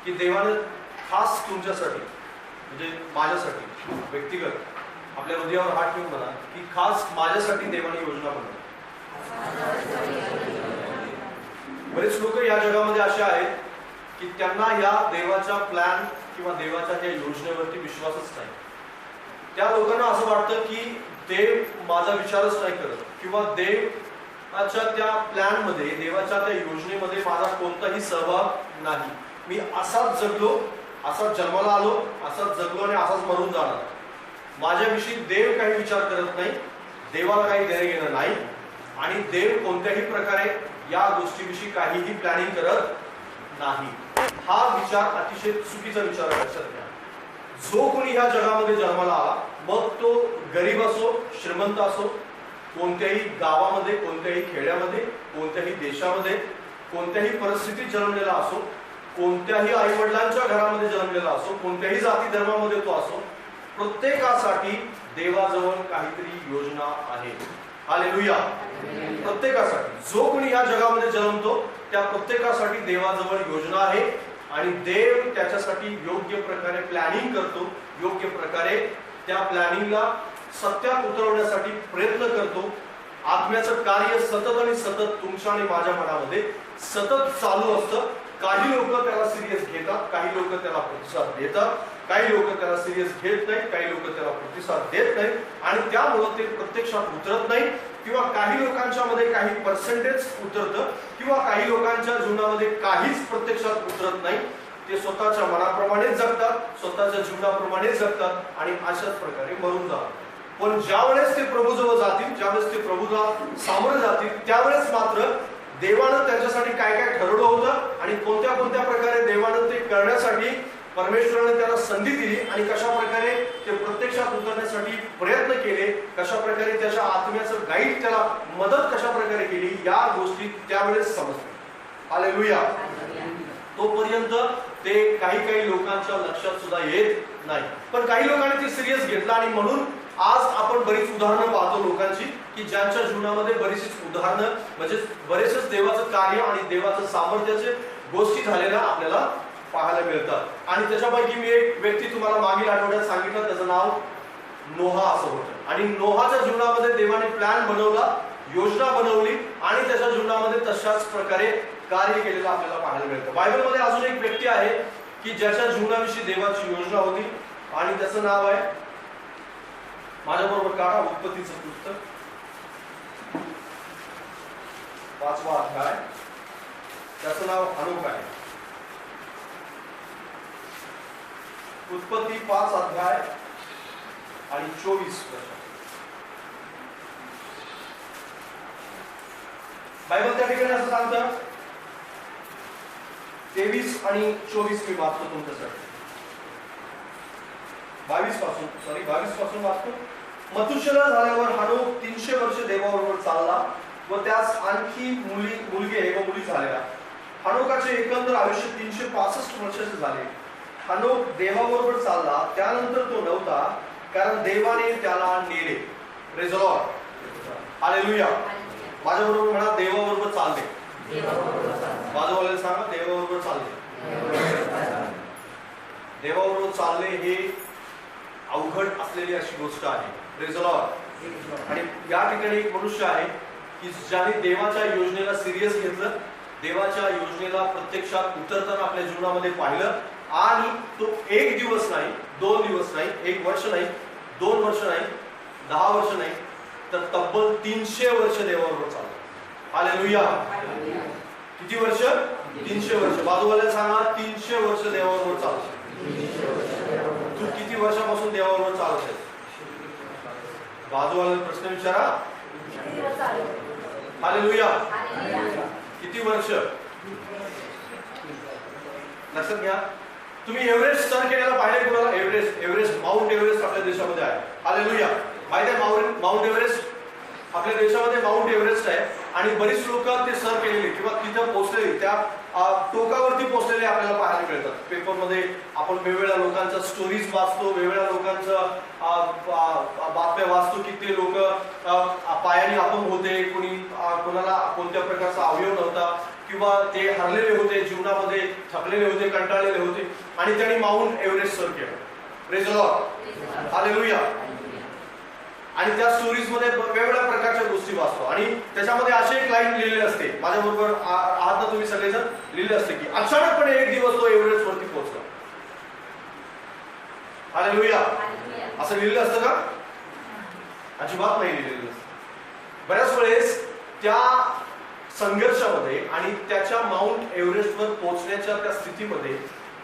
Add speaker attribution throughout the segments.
Speaker 1: की देवाने खास तुमच्यासाठी म्हणजे माझ्यासाठी व्यक्तिगत आपल्या हृदयावर हात ठेवून म्हणा की खास माझ्यासाठी देवाने योजना बनवली. बरेच लोक या जगामध्ये असे आहेत की त्यांना या देवाच्या प्लॅन किंवा देवाच्या त्या योजनेवरती विश्वासच नाही. त्या लोकांना असं वाटतं की देव माझा विचारच नाही करत किंवा देवाच्या त्या प्लॅन मध्ये देवाच्या त्या योजनेमध्ये माझा कोणताही सहभाग नाही. मी असाच जगलो, असाच जन्माला आलो, असाच जगलो आणि असाच मरून जाणार. माझ्याविषयी देव काही विचार करत नाही, देवाला काही देणं घेणं नाही आणि देव कोणत्याही प्रकारे या गोष्टीविषयी काहीही प्लॅनिंग करत नाही. हा विचार अतिशय चुकीचा विचार आहे. लक्षात घ्या, जो कोणी ह्या जगामध्ये जन्माला आला, मग तो गरीब असो श्रीमंत असो, कोणत्याही गावामध्ये, कोणत्याही खेड्यामध्ये, कोणत्याही देशामध्ये, कोणत्याही परिस्थितीत जन्मलेला असो, कोणत्याही आई वडिलांच्या घरामध्ये जन्मलेला असो, कोणत्याही जाती धर्मामध्ये तो असो, प्रत्येकासाठी देवाजवळ काहीतरी योजना आहे. हालेलुया. प्रत्येकासाठी जो कोणी या जगामध्ये जन्मतो त्या प्रत्येकासाठी देवाजवळ योजना आहे आणि देव त्याच्यासाठी योग्य प्रकारे प्लॅनिंग करतो, योग्य प्रकारे त्या प्लॅनिंगला सत्यात उतरवण्यासाठी प्रयत्न करतो. आत्म्याचं कार्य सतत आणि सतत तुमच्या आणि माझ्या मनामध्ये सतत चालू असतं. काही लोक त्याला सिरियस घेतात, काही लोक त्याला प्रतिसाद देतात, काही लोक त्याला सिरियस घेत नाहीत, काही लोक त्याला प्रतिसाद देत नाहीत आणि त्यामुळे ते प्रत्यक्षात उतरत नाही. किंवा काही लोकांच्या मध्ये काही पर्सेंटेज उतरतं किंवा काही लोकांच्या जीवनामध्ये काहीच प्रत्यक्षात उतरत नाही. ते स्वतःच्या मनाप्रमाणेच जगतात, स्वतःच्या जीवनाप्रमाणेच जगतात आणि अशाच प्रकारे मरून जातात. पण ज्यावेळेस ते प्रभूजवळ जातील, ज्यावेळेस ते प्रभूला सामोरे जातील, त्यावेळेस मात्र देवानं त्यांच्यासाठी काय काय ठरवलं होतं आणि कोणत्या कोणत्या प्रकारे देवानं ते करण्यासाठी परमेश्वराने त्याला संधी दिली आणि कशा प्रकारे ते प्रत्यक्षात उतरण्यासाठी प्रयत्न केले, कशा प्रकारे त्याच्या आत्म्याचं गाईड त्याला मदत कशा प्रकारे केली, या गोष्टी त्यावेळेस समजतात. हालेलुया. तोपर्यंत ते काही लोकांच्या लक्षात सुद्धा येत नाही. पण काही लोकांनी ते सिरियस घेतलं आणि म्हणून आज आपण बरीच उदाहरणं पाहतो लोकांची की ज्यांच्या जीवनामध्ये बरीचशीच उदाहरणं म्हणजे बरेचसेच देवाचं कार्य आणि देवाचं सामर्थ्याचे गोष्टी झालेल्या आपल्याला पाहायला मिळतात. आणि त्याच्यापैकी मी एक व्यक्ती तुम्हाला मागील आठवड्यात सांगितलं, त्याचं नाव नोहा असं होतं. आणि नोहाच्या जीवनामध्ये देवाने प्लॅन बनवला, योजना बनवली आणि त्याच्या जीवनामध्ये तशाच प्रकारे कार्य केलेलं आपल्याला पाहायला मिळतं. बायबलमध्ये अजून एक व्यक्ती आहे की ज्याच्या जीवनाविषयी देवाची योजना होती आणि त्याचं नाव आहे, माझ्याबरोबर काढा उत्पत्तीचं पुस्तक 5वा अध्याय, त्याचं नाव हनोक आहे. उत्पत्ती 5 अध्याय आणि 24 वर्ष. बायबल त्या ठिकाणी असं सांगतं, 23 आणि 24 मी वाचतो तुमच्यासाठी. 22 पासून वाचतो. मथुशेलह झाल्यावर हनोक 300 वर्ष देवाबरोबर चालला व त्यास आणखी मुलगे व मुली झाल्या. हनोकाचे एकंदर आयुष्य 365 वर्षाचे झाले. हनोक देवाबरोबर चालला, त्यानंतर तो नव्हता, कारण देवाने त्याला नेले. Praise the Lord. हालेलुया. माझ्याबरोबर म्हणा, देवाबरोबर चालले. बाजूवाल्याला सांगा, देवाबरोबर चालले. देवाबरोबर चालले हे अवघड असलेली अशी गोष्ट आहे. Praise the Lord. आणि या ठिकाणी एक मनुष्य आहे की ज्याने देवाच्या योजनेला सिरियस घेतलं, देवाच्या योजनेला प्रत्यक्षात उतरताना आपल्या जीवनामध्ये पाहिलं आणि तो 1 दिवस नाही, 2 दिवस नाही, 1 वर्ष नाही, 2 वर्ष नाही, 10 वर्ष नाही, तर तब्बल 300 वर्ष देवाबरोबर चाललं. हालेलुया. किती वर्ष? 300 वर्ष. बाजूवाल्याला सांगा, 300 वर्ष देवाबरोबर चाललं. तू किती वर्षापासून देवाबरोबर चालत आहे? बाजूवाल्याला प्रश्न विचारा. हालेलुया. किती वर्ष? लक्षात घ्या. तुम्ही एव्हरेस्ट सर केलेला पाहिजे कुणाला? एव्हरेस्ट माउंट एव्हरेस्ट आपल्या देशामध्ये आहे. हालेलुया. माहिती आहे माउंट एव्हरेस्ट आपल्या देशामध्ये माउंट एव्हरेस्ट आहे आणि बरीच लोक ते सर केलेले किंवा तिथं पोहोचलेले, त्या टोकावरती पोहोचलेले आपल्याला पाहायला मिळतात. पेपरमध्ये आपण वेगवेगळ्या लोकांच्या स्टोरीज वाचतो, वेगवेगळ्या लोकांचं बातम्या वाचतो की ते लोक पायाने अपंग होते, कोणाला कोणत्या प्रकारचा अवयव नव्हता किंवा ते हरलेले होते, जीवनामध्ये थकलेले होते, कंटाळलेले होते आणि त्यांनी माउंट एव्हरेस्ट सर केलं. Praise the Lord, hallelujah. आणि त्या स्टोरीज मध्ये वेगवेगळ्या प्रकारच्या गोष्टी वाचतो आणि त्याच्यामध्ये असे एक लाईन लिहिलेली असते, माझ्याबरोबर आहात ना तुम्ही सगळेजण, लिहिलेले असते की अचानकपणे एक दिवस तो एव्हरेस्ट वरती पोहोचला. हालेलुया. असं लिहिलेलं असतं का? अजिबात नाही लिहिलेलं असतं. बऱ्याच वेळेस त्या संघर्षामध्ये आणि त्याच्या माउंट एव्हरेस्टवर पोहोचण्याच्या त्या स्थितीमध्ये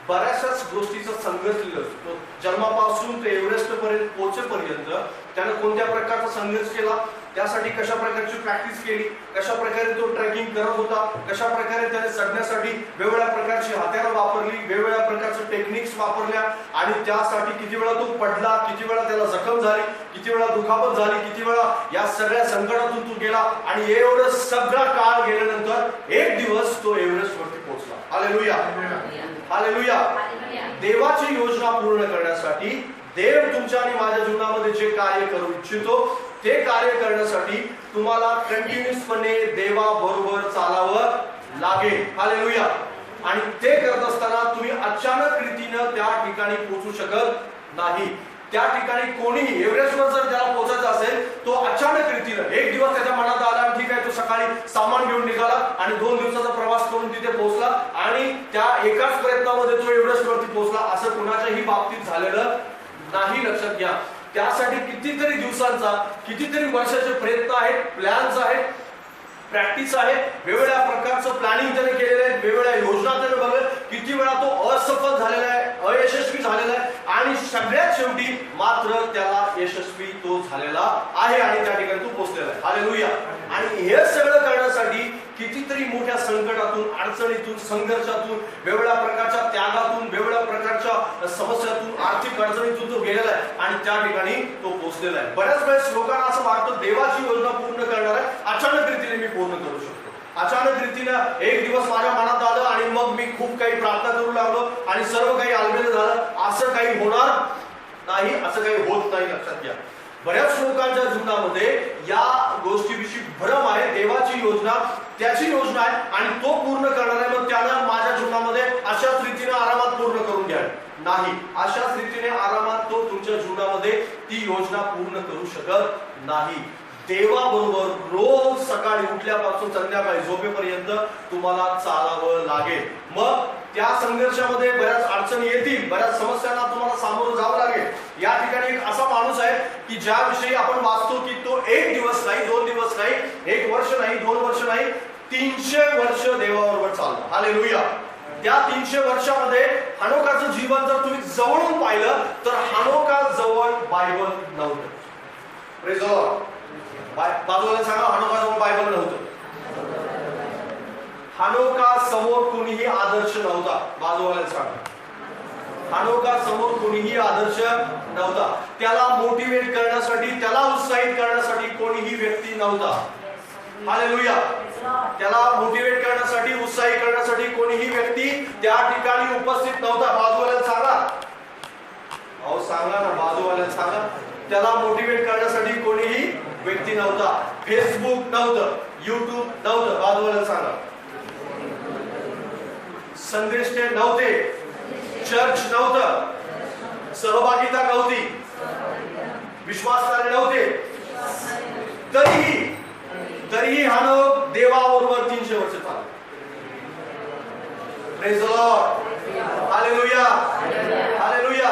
Speaker 1: बऱ्याचशाच गोष्टीचा संघर्ष लिहिला असतो. जन्मापासून ते एव्हरेस्ट पर्यंत पोहोचेपर्यंत त्याने कोणत्या प्रकारचा संघर्ष केला, त्यासाठी कशा प्रकारची प्रॅक्टिस केली, कशा प्रकारे तो ट्रेकिंग करत होता, कशा प्रकारे त्याने चढण्यासाठी वेगवेगळ्या प्रकारची हत्यारं वापरली, वेगवेगळ्या प्रकारच्या टेक्निक्स वापरल्या आणि त्यासाठी किती वेळा तो पडला, किती वेळा त्याला जखम झाली, किती वेळा दुखापत झाली, किती वेळा या सगळ्या संकटातून तो गेला आणि एवढं सगळा काळ गेल्यानंतर एक दिवस तो एव्हरेस्ट वरती पोहोचला. Hallelujah, hallelujah. देवाची योजना पूर्ण करण्यासाठी देव तुमच्या आणि माझ्या जीवनामध्ये जे कार्य करू इच्छितो ते कार्य करण्यासाठी तुम्हाला कंटिन्युअसपणे देवाबरोबर चालावं लागेल. हालेलुया. आणि ते करत असताना तुम्ही अचानक रीतीनं त्या ठिकाणी पोहोचू शकत नाही. त्या ठिकाणी कोणीही एव्हरेस्टवर जर ज्याला पोहोचायचं असेल तो अचानक रीतीनं एक दिवस त्याच्या मनात आला, ठीक आहे, तो सकाळी सामान घेऊन निघाला आणि 2 दिवसाचा प्रवास करून तिथे पोहोचला आणि त्या एकाच प्रयत्नामध्ये तो एव्हरेस्ट वरती पोहोचला, असं कुणाच्याही बाबतीत झालेलं नाही. लक्षात घ्या. त्यासाठी कितीतरी दिवसांचा, कितीतरी वर्षाचे प्रयत्न आहेत, प्लॅन्स आहेत, प्रॅक्टिस आहे, वेगवेगळ्या प्रकारचं प्लॅनिंग त्याने केलेलं आहे, वेगवेगळ्या योजना त्याने बघितल्या, किती वेळा तो असफल झालेला आहे, अयशस्वी झालेला आहे आणि सगळ्यात शेवटी मात्र त्याला यशस्वी तो झालेला आहे आणि त्या ठिकाणी तो पोहोचलेला आहे. हालेलुया. आणि हे सगळं करण्यासाठी कितीतरी मोठ्या संकटातून, अडचणीतून, संघर्षातून, वेगवेगळ्या प्रकारच्या त्यागातून, वेगवेगळ्या प्रकारच्या समस्यातून, आर्थिक अडचणीतून तो गेलेला आहे आणि त्या ठिकाणी तो पोहोचलेला आहे. बऱ्याच वेळेस लोकांना असं वाटतं देवाची योजना पूर्ण करणार आहे, अचानक रीतीने मी पूर्ण करू शकतो. अचानक रीतीनं एक दिवस माझ्या मनात आलं आणि मग मी खूप काही प्रार्थना करू लागलो आणि सर्व काही आलबेल झालं. असं काही होणार नाही, असं काही होत नाही. लक्षात घ्या. बऱ्याच लोकांच्या जीवनामध्ये या गोष्टीविषयी भ्रम आहे. देवाची योजना त्याची योजना आहे आणि तो पूर्ण करणार आहे, मग त्यानं माझ्या जीवनामध्ये अशाच रीतीने आरामात पूर्ण करून घ्या. नाही, अशाच रीतीने आरामात तो तुमच्या जीवनामध्ये ती योजना पूर्ण करू शकत नाही. देवाबरोबर रोज सकाळी उठल्यापासून संध्याकाळी झोपेपर्यंत तुम्हाला चालावं लागेल. मग त्या संघर्षामध्ये बऱ्याच अडचणी येतील, बऱ्याच समस्यांना तुम्हाला सामोरं जावं लागेल. या ठिकाणी एक असा माणूस आहे की ज्याविषयी आपण वाचतो की तो 1 दिवस नाही, 2 दिवस नाही, 1 वर्ष नाही, 2 वर्ष नाही, 300 वर्ष देवाबरोबर चालला. हालेलुया. त्या 300 वर्षामध्ये हनोकाचं जीवन जर तुम्ही जवळून पाहिलं तर हनोकाजवळ बायबल नव्हतं. Praise the Lord. बाजूला सांगा, हनोकाजवळ बायबल नव्हतं. हनोका समोर कोणीही आदर्श नव्हता. बाजूवाल्याला सांगा, हनोका समोर कोणीही आदर्श नव्हता. त्याला मोटिवेट करण्यासाठी, त्याला उत्साहित करण्यासाठी कोणीही व्यक्ती नव्हता. हालेलुया. त्याला मोटिवेट करण्यासाठी, उत्साहित करण्यासाठी कोणीही व्यक्ती त्या ठिकाणी उपस्थित नव्हता. बाजूवाल्याला सांगा, अहो सांगा ना, बाजूवाल्याला सांगा, त्याला मोटिवेट करण्यासाठी कोणीही व्यक्ती नव्हता. फेसबुक नव्हतं, युट्यूब नव्हतं. बाजूवाल्याला सांगा, संदेश नव्हते, चर्च नव्हतं, सहभागिता नव्हती, विश्वासणारे नव्हते. तरीही हनोक देवाबरोबर 300 वर्ष चालला. Praise the Lord. Hallelujah, hallelujah.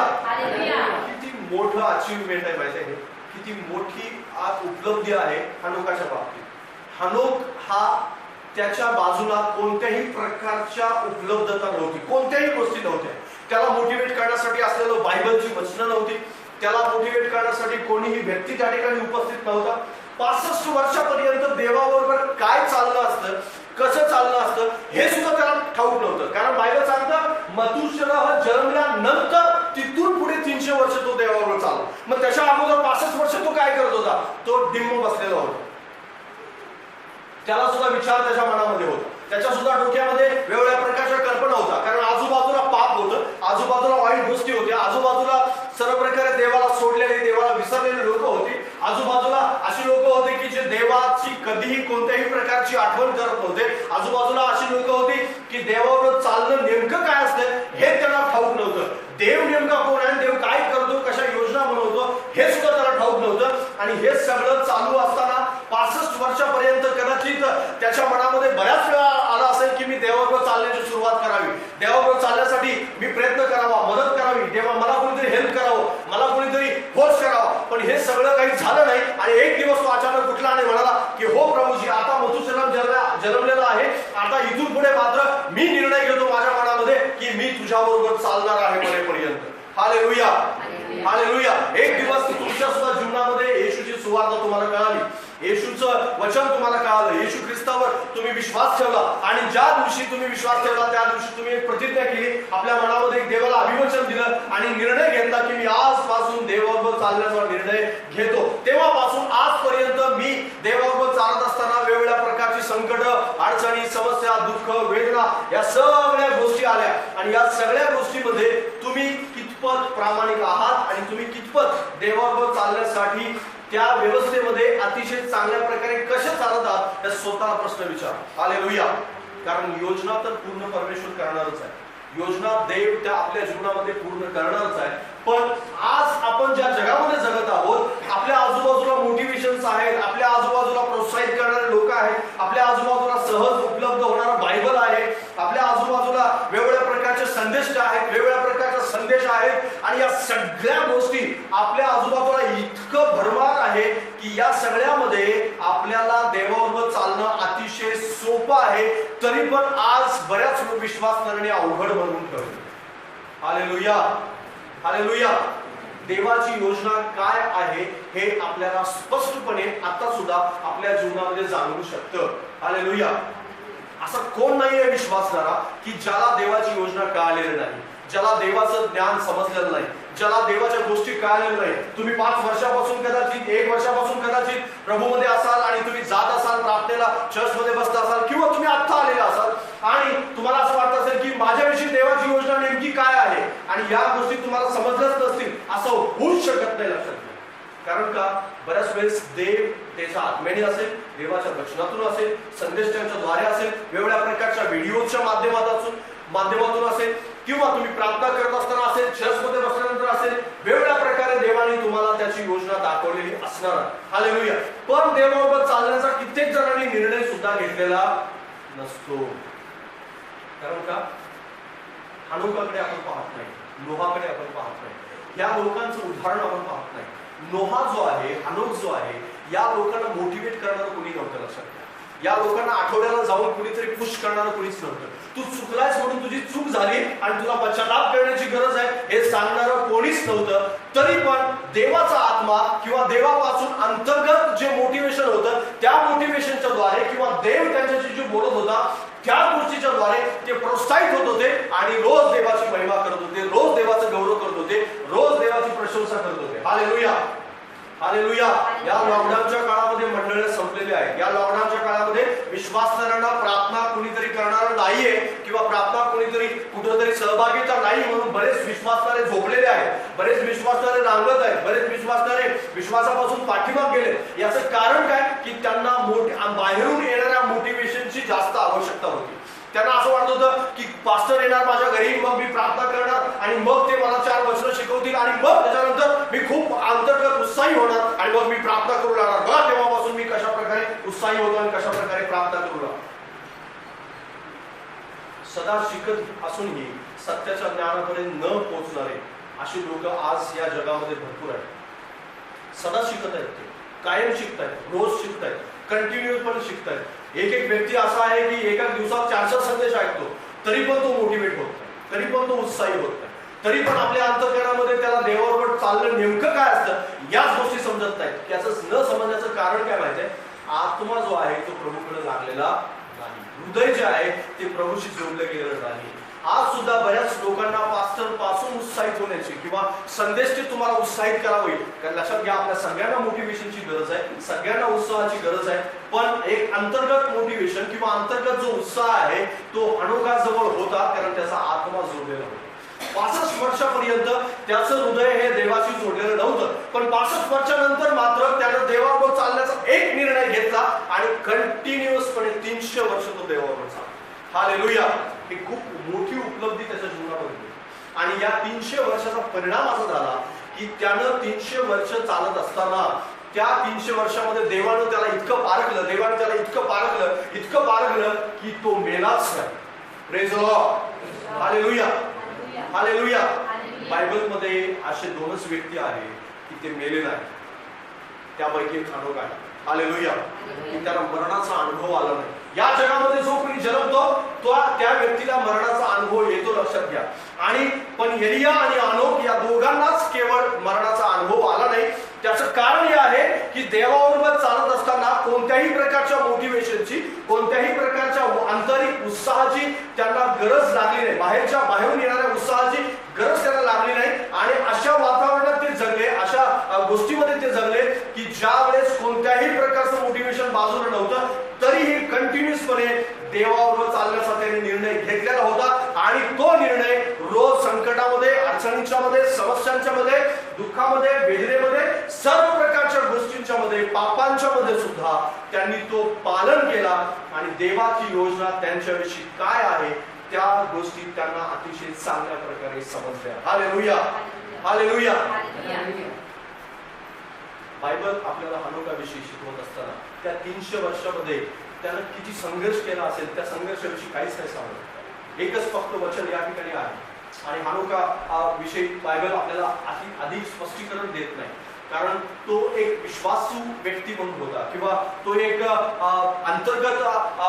Speaker 1: किती मोठं अचीवमेंट आहे माहिती आहे, किती मोठी आज उपलब्धी आहे हनोकाच्या बाबतीत. हनोक हा त्याच्या बाजूला कोणत्याही प्रकारच्या उपलब्धता नव्हती, कोणत्याही गोष्टी नव्हत्या. त्याला मोटिवेट करण्यासाठी असलेलं बायबलची वचनं नव्हती, त्याला मोटिवेट करण्यासाठी कोणीही व्यक्ती त्या ठिकाणी उपस्थित नव्हता. 65 वर्षापर्यंत देवाबरोबर काय चाललं असतं, कसं चाललं असतं हे सुद्धा त्याला ठाऊक नव्हतं. कारण बायबल सांगतं मथुशेलह जन्मल्यानंतर तिथून पुढे 300 वर्ष तो देवाबरोबर चालला. मग त्याच्या अगोदर 65 वर्ष तो काय करत होता? तो डिंब बसलेला होता. त्याला सुद्धा विचार त्याच्या मनामध्ये होता, त्याच्या सुद्धा डोक्यामध्ये वेगवेगळ्या प्रकारच्या कल्पना होता. कारण आजूबाजूला पाप होतं, आजूबाजूला वाईट गोष्टी होत्या, आजूबाजूला सर्व प्रकारे देवाला सोडलेले, देवाला विसरलेले लोक होती, आजूबाजूला अशी लोक होते की जे देवाची कधीही कोणत्याही प्रकारची आठवण करत नव्हते. आजूबाजूला अशी लोक होती की देवाबरोबर चालणं नेमकं काय असतं हे त्यांना ठाऊक नव्हतं. देव नेमका कोण आहे, देव काय करतो, कशा योजना बनवतो हे सुद्धा त्याला ठाऊक नव्हतं. आणि हे सगळं चालू असताना 65 वर्षापर्यंत कदाचित त्याच्या मनामध्ये बऱ्याच वेळा आला असेल की मी देवाबरोबर चालण्याची सुरुवात करावी, देवाबरोबर चालण्यासाठी मी प्रयत्न करावा, मदत करावी, देवा मला कोणीतरी हेल्प करावं, मला कोणीतरी फोर्स करावा. पण हे सगळं काही झालं नाही. आणि एक दिवस तो अचानक उठला आणि म्हणाला की हो प्रभूजी, आता मथुसेलम जन्मलेला आहे, आता इथून पुढे मात्र मी निर्णय घेतो माझ्या मनामध्ये की मी तुझ्याबरोबर चालणार आहे मरेपर्यंत. Hallelujah, hallelujah. एक दिवस तुमच्या सुद्धा जीवनामध्ये येशूची सुवार्ता तुम्हाला कळाली, येशूचं वचन तुम्हाला कळालं, येशू ख्रिस्तावर तुम्ही विश्वास ठेवला. आणि ज्या दिवशी तुम्ही विश्वास ठेवला त्या दिवशी तुम्ही एक प्रतिज्ञा केली, आपल्या मनामध्ये देवाला अभिवचन दिलं आणि निर्णय घेतला की मी आजपासून देवाबरोबर चालण्याचा निर्णय घेतो. तेव्हापासून आजपर्यंत मी देवाबरोबर चालत असताना वेगवेगळ्या प्रकारची संकट, अडचणी, समस्या, दुःख, वेदना या सगळ्या गोष्टी आल्या. आणि या सगळ्या गोष्टीमध्ये तुम्ही कितपत प्रामाणिक आहात आणि तुम्ही कितपत देवाबरोबर चालण्यासाठी त्या व्यवस्थेमध्ये अतिशय चांगल्या प्रकारे कसे चालत आहात या स्वतःला प्रश्न विचारा. हालेलुया. कारण योजना तर पूर्ण परमेश्वर करणारच आहे, योजना देव त्या आपल्या जीवनामध्ये पूर्ण करणारच आहे. पण आज आपण ज्या जगामध्ये जगत आहोत, आपल्या आजूबाजूला मोटिवेशन्स आहेत, आपल्या आजूबाजूला प्रोत्साहित करणारे लोक आहेत, आपल्या आजूबाजूला सहज उपलब्ध होणारा बायबल आहे, आपल्या आजूबाजूला वेगवेगळ्या प्रकारचे संदेश आहेत, वेगवेगळ्या प्रकारचे संदेश आहेत. आणि या सगळ्या गोष्टी आपल्या आजूबाजूला इतकं भरमार आहे की या सगळ्यामध्ये आपल्याला देवाबरोबर चालणं अतिशय सोपं आहे. तरी पण आज बऱ्याच विश्वास करणे अवघड बनवून ठेवले. Hallelujah, hallelujah. देवाची योजना काय आहे हे आपल्याला स्पष्टपणे आता सुद्धा आपल्या जीवनामध्ये जाणवू शकतं. हालेलुया. असा कोण नाहीये विश्वासणारा की ज्याला देवाची योजना कळालेली नाही, ज्याला देवाचं ज्ञान समजलेलं नाही, ज्याला देवाच्या गोष्टी कळालेल्या नाही. तुम्ही 5 वर्षापासून कदाचित 1 वर्षापासून कदाचित प्रभूमध्ये असाल आणि तुम्ही जात असाल, प्रार्थनेला चर्चमध्ये बसता असाल, किंवा तुम्ही आत्ता आलेला असाल आणि तुम्हाला असं वाटत असेल की माझ्याविषयी देवाची योजना नेमकी काय आहे आणि या गोष्टी तुम्हाला समजल्याच नसतील, असं होऊच शकत नाही. लक्षात घ्या. कारण का बऱ्याच वेळेस देव त्याच्या आत्म्याने असेल, देवाच्या वचनातून असेल, संदेश द्वारे असेल, वेगवेगळ्या प्रकारच्या व्हिडिओच्या माध्यमातून असेल, किंवा तुम्ही प्रार्थना करत असताना असेल, चर्चमध्ये बसल्यानंतर असेल, वेगवेगळ्या प्रकारे देवाने तुम्हाला त्याची योजना दाखवलेली असणार. हालेलुया. पण देवाबरोबर चालण्याचा कित्येक जणांनी निर्णय सुद्धा घेतलेला नसतो. कारण का हनोकाकडे आपण पाहत नाही, नोहाकडे आपण पाहत नाही, या लोकांचं उदाहरण आपण पाहत नाही. नोहा जो आहे, हनोक जो आहे, या लोकांना मोटिवेट करणारं कोणी नव्हतं. लक्षात घ्या. या लोकांना आठवड्याला जाऊन कुणीतरी पुश करणारं कोणीच नव्हतं. तू चुकलायस म्हणून तुझी चूक झाली आणि तुला पश्चाताप करण्याची गरज आहे हे सांगणारं कोणीच नव्हतं. तरी पण देवाचा आत्मा किंवा देवापासून अंतर्गत जे मोटिवेशन होतं त्या मोटिवेशनच्या द्वारे किंवा देव त्यांच्याशी जे बोलत होता त्या गोष्टीच्या द्वारे ते प्रोत्साहित होत होते आणि रोज देवाची महिमा करत होते, रोज देवाचं गौरव करत होते, रोज देवाची प्रशंसा करत होते. Hallelujah, hallelujah. या लॉकडाऊनच्या काळामध्ये मंडळे संपलेले आहेत. या लॉकडाऊनच्या काळामध्ये विश्वासणाऱ्यांना प्रार्थना कुणीतरी करणारं नाहीये किंवा प्रार्थना कुणीतरी कुठेतरी सहभागीता नाही म्हणून बरेच विश्वासणारे झोपलेले आहेत, बरेच विश्वासणारे रांगत आहेत, बरेच विश्वासणारे विश्वासापासून पाठीमाग गेले. याचं कारण काय की त्यांना बाहेरून येणाऱ्या मोटिवेशनची जास्त आवश्यकता होती. त्यांना असं वाटत होतं की पास्टर येणार माझ्या घरी, मग मी प्रार्थना करणार आणि मग ते मला 4 वचनं शिकवतील आणि मग त्याच्यानंतर मी खूप अंतर्गत उत्साही होणार आणि मग मी प्रार्थना करू लागणार. बघा तेव्हापासून मी कशा प्रकारे उत्साही होतो आणि कशा प्रकारे प्रार्थना करू लागतो. सदा शिकत असूनही सत्याच्या ज्ञानापर्यंत न पोहोचणारे अशी लोक आज या जगामध्ये भरपूर आहेत. सदा शिकत आहेत, ते कायम शिकतायत, रोज शिकतायत, कंटिन्यू पण शिकतायत. एक व्यक्ती असा आहे की एका दिवसात 400 संदेश ऐकतो, तरी पण तो मोटिवेट होत नाही, तरी पण तो उत्साही होत नाही, तरी पण आपल्या अंतःकरणामध्ये त्याला देवाबरोबर चालणं नेमकं काय असतं याच गोष्टी समजत नाहीत. याचं न समजण्याचं कारण काय माहितीये, आत्मा जो आहे तो प्रभूकडे लागलेला नाही, हृदय जे आहे ते प्रभूशी जोडलं गेलेलं नाही. आज सुद्धा बऱ्याच लोकांना पास्टर पासून उत्साहित होण्याची किंवा संदेशची तुम्हाला उत्साहित करावी, कारण लक्षात घ्या आपल्या सगळ्यांना मोटिवेशनची गरज आहे, सगळ्यांना उत्साहाची गरज आहे. पण एक अंतर्गत मोटिवेशन किंवा अंतर्गत जो उत्साह आहे तो हनोकाजवळ होता, कारण त्याचा आत्मा जोडलेला होता. 65 वर्षापर्यंत त्याचं हृदय हे देवाशी जोडलेलं नव्हतं, पण 65 वर्षानंतर मात्र त्यानं देवाबरोबर चालण्याचा एक निर्णय घेतला आणि कंटिन्युअसपणे 300 वर्ष तो देवाबरोबर चालला. हालेलुया. ही खूप मोठी उपलब्धी त्याच्या जीवनामध्ये. आणि या 300 वर्षाचा परिणाम असा झाला की त्यानं 300 वर्ष चालत असताना त्या 300 वर्षामध्ये देवानं त्याला इतकं पारखलं, देवानं त्याला इतकं पारखलं की तो मेलाच नाही. Praise the Lord. Hallelujah. Hallelujah. बायबलमध्ये असे 2च व्यक्ती आहेत की ते मेले नाही. त्यापैकी एक हनोक आहे. हालेलुया. की त्याला मरणाचा अनुभव आला नाही. या जगामध्ये जो कोणी जन्मतो त्या व्यक्तीला मरणाचा अनुभव येतो, लक्षात घ्या. आणि पण एलिया आणि हनोक या दोघांनाच केवळ मरणाचा अनुभव आला नाही. त्याचं कारण हे आहे की देवाबरोबर चालत असताना कोणत्याही प्रकारच्या मोटिवेशनची, कोणत्याही प्रकारच्या आंतरिक उत्साहाची त्यांना गरज लागली नाही. बाहेरून येणाऱ्या उत्साहाची गरज त्यांना लागली नाही. आणि अशा वातावरणात ते जगले, अशा गोष्टीमध्ये ते जगले की ज्या वेळेस कोणत्याही प्रकारचं मोटिवेशन बाजूला नव्हतं, तरीही कंटिन्युअसपणे देवाबरोबर चालण्याचा त्यांनी निर्णय घेतलेला होता. आणि तो निर्णय रोज संकटामध्ये, अडचणीच्या मध्ये, समस्यांच्या मध्ये, दुःखामध्ये, वेदनेमध्ये, सर्व प्रकारच्या गोष्टींच्या मध्ये, पापांच्या मध्ये सुद्धा त्यांनी तो पालन केला. आणि देवाची योजना त्यांच्याविषयी काय आहे त्या गोष्टी त्यांना अतिशय चांगल्या प्रकारे समजल्या. हालेलुया. हालेलुया. बायबल आपल्याला हनोकाविषयी शिकवत असताना त्या 300 वर्षामध्ये त्यानं किती संघर्ष केला असेल त्या संघर्षाविषयी काहीच नाही सांगत. एकच फक्त वचन या ठिकाणी आहे. आणि हनोका विषयी बायबल आपल्याला अधिक स्पष्टीकरण देत नाही, कारण तो एक विश्वासू व्यक्ती म्हणून होता, किंवा तो एक अंतर्गत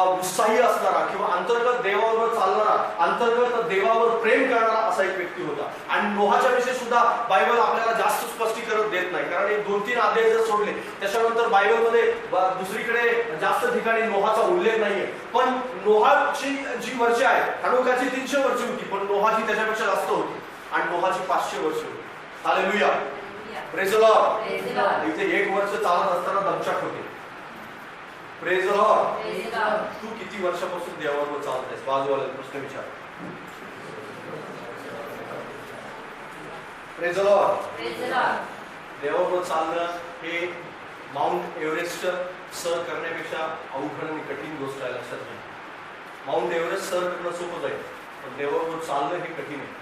Speaker 1: उत्साही असणारा, किंवा अंतर्गत देवावर चालणारा, अंतर्गत देवावर प्रेम करणारा असा एक व्यक्ती होता. आणि नोहाच्या विषयी सुद्धा बायबल आपल्याला जास्त स्पष्टीकरण देत नाही, कारण एक 2-3 अध्याय जर सोडले त्याच्यानंतर बायबलमध्ये दुसरीकडे जास्त ठिकाणी नोहाचा उल्लेख नाहीये. पण नोहाची जी वर्ष आहे, हनोकाची 300 वर्ष होती, पण नोहाची त्याच्यापेक्षा जास्त होती. आणि नोहाची 500 वर्ष होती. हालेलुया. Praise the Lord. इथे 1 वर्ष चालत असताना दमछाक होते. Praise the Lord. तू किती वर्षापासून देवाबरोबर चालत आहेस? बाजूवाला प्रश्न विचार. Praise the Lord. देवाबरोबर चालणं हे माउंट एव्हरेस्ट सर करण्यापेक्षा अवघड आणि कठीण गोष्ट आहे, लक्षात घ्या. माउंट एव्हरेस्ट सर करणं सोपं जाईल, पण देवाबरोबर चालणं हे कठीण आहे.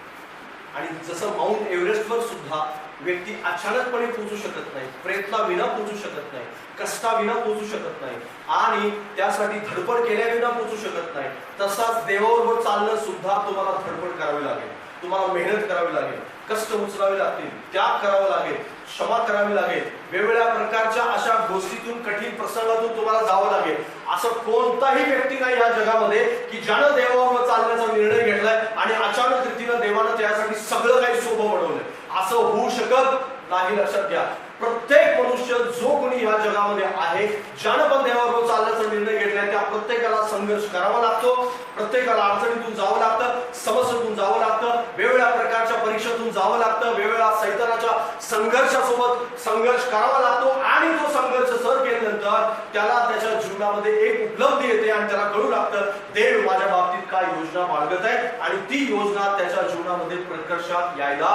Speaker 1: आणि जसं माउंट एव्हरेस्टवर सुद्धा व्यक्ती अचानकपणे पोहोचू शकत नाही, प्रयत्नाविना पोहोचू शकत नाही, कष्टाविना पोहोचू शकत नाही, आणि त्यासाठी धडपड केल्याविना पोहोचू शकत नाही, तसाच देवाबरोबर चालणं सुद्धा तुम्हाला धडपड करावी लागेल, तुम्हाला मेहनत करावी लागेल, कष्ट उचलावे लागतील, त्याग करावा लागेल, क्षमा करावी लागेल, वेगवेगळ्या प्रकारच्या अशा गोष्टीतून, कठीण प्रसंगातून तुम्हाला जावं लागेल. असं कोणताही व्यक्ती नाही या जगामध्ये की ज्यानं देवाबरोबर चालण्याचा निर्णय घेतलाय आणि अचानक रीतीनं देवानं त्यासाठी सगळं काही सोपं बनवलंय. असं होऊ शकत नाही, लक्षात घ्या. प्रत्येक मनुष्य जो कोणी या जगामध्ये आहे, ज्यानं पण देवाबरोबर चालण्याचा निर्णय घेतलाय, त्या प्रत्येकाला संघर्ष करावा लागतो, प्रत्येकाला अडचणीतून जावं लागतं, समस्येतून जावं लागतं, वेगवेगळ्या प्रकारच्या परीक्षेतून जावं लागतं, वेगवेगळ्या सैतानाच्या संघर्षासोबत संघर्ष करावा लागतो. आणि तो संघर्ष सर केल्यानंतर त्याला त्याच्या जीवनामध्ये एक उपलब्धी येते आणि त्याला कळू लागतं देव माझ्या बाबतीत काय योजना बाळगत आहे, आणि ती योजना त्याच्या जीवनामध्ये प्रकर्षात यायला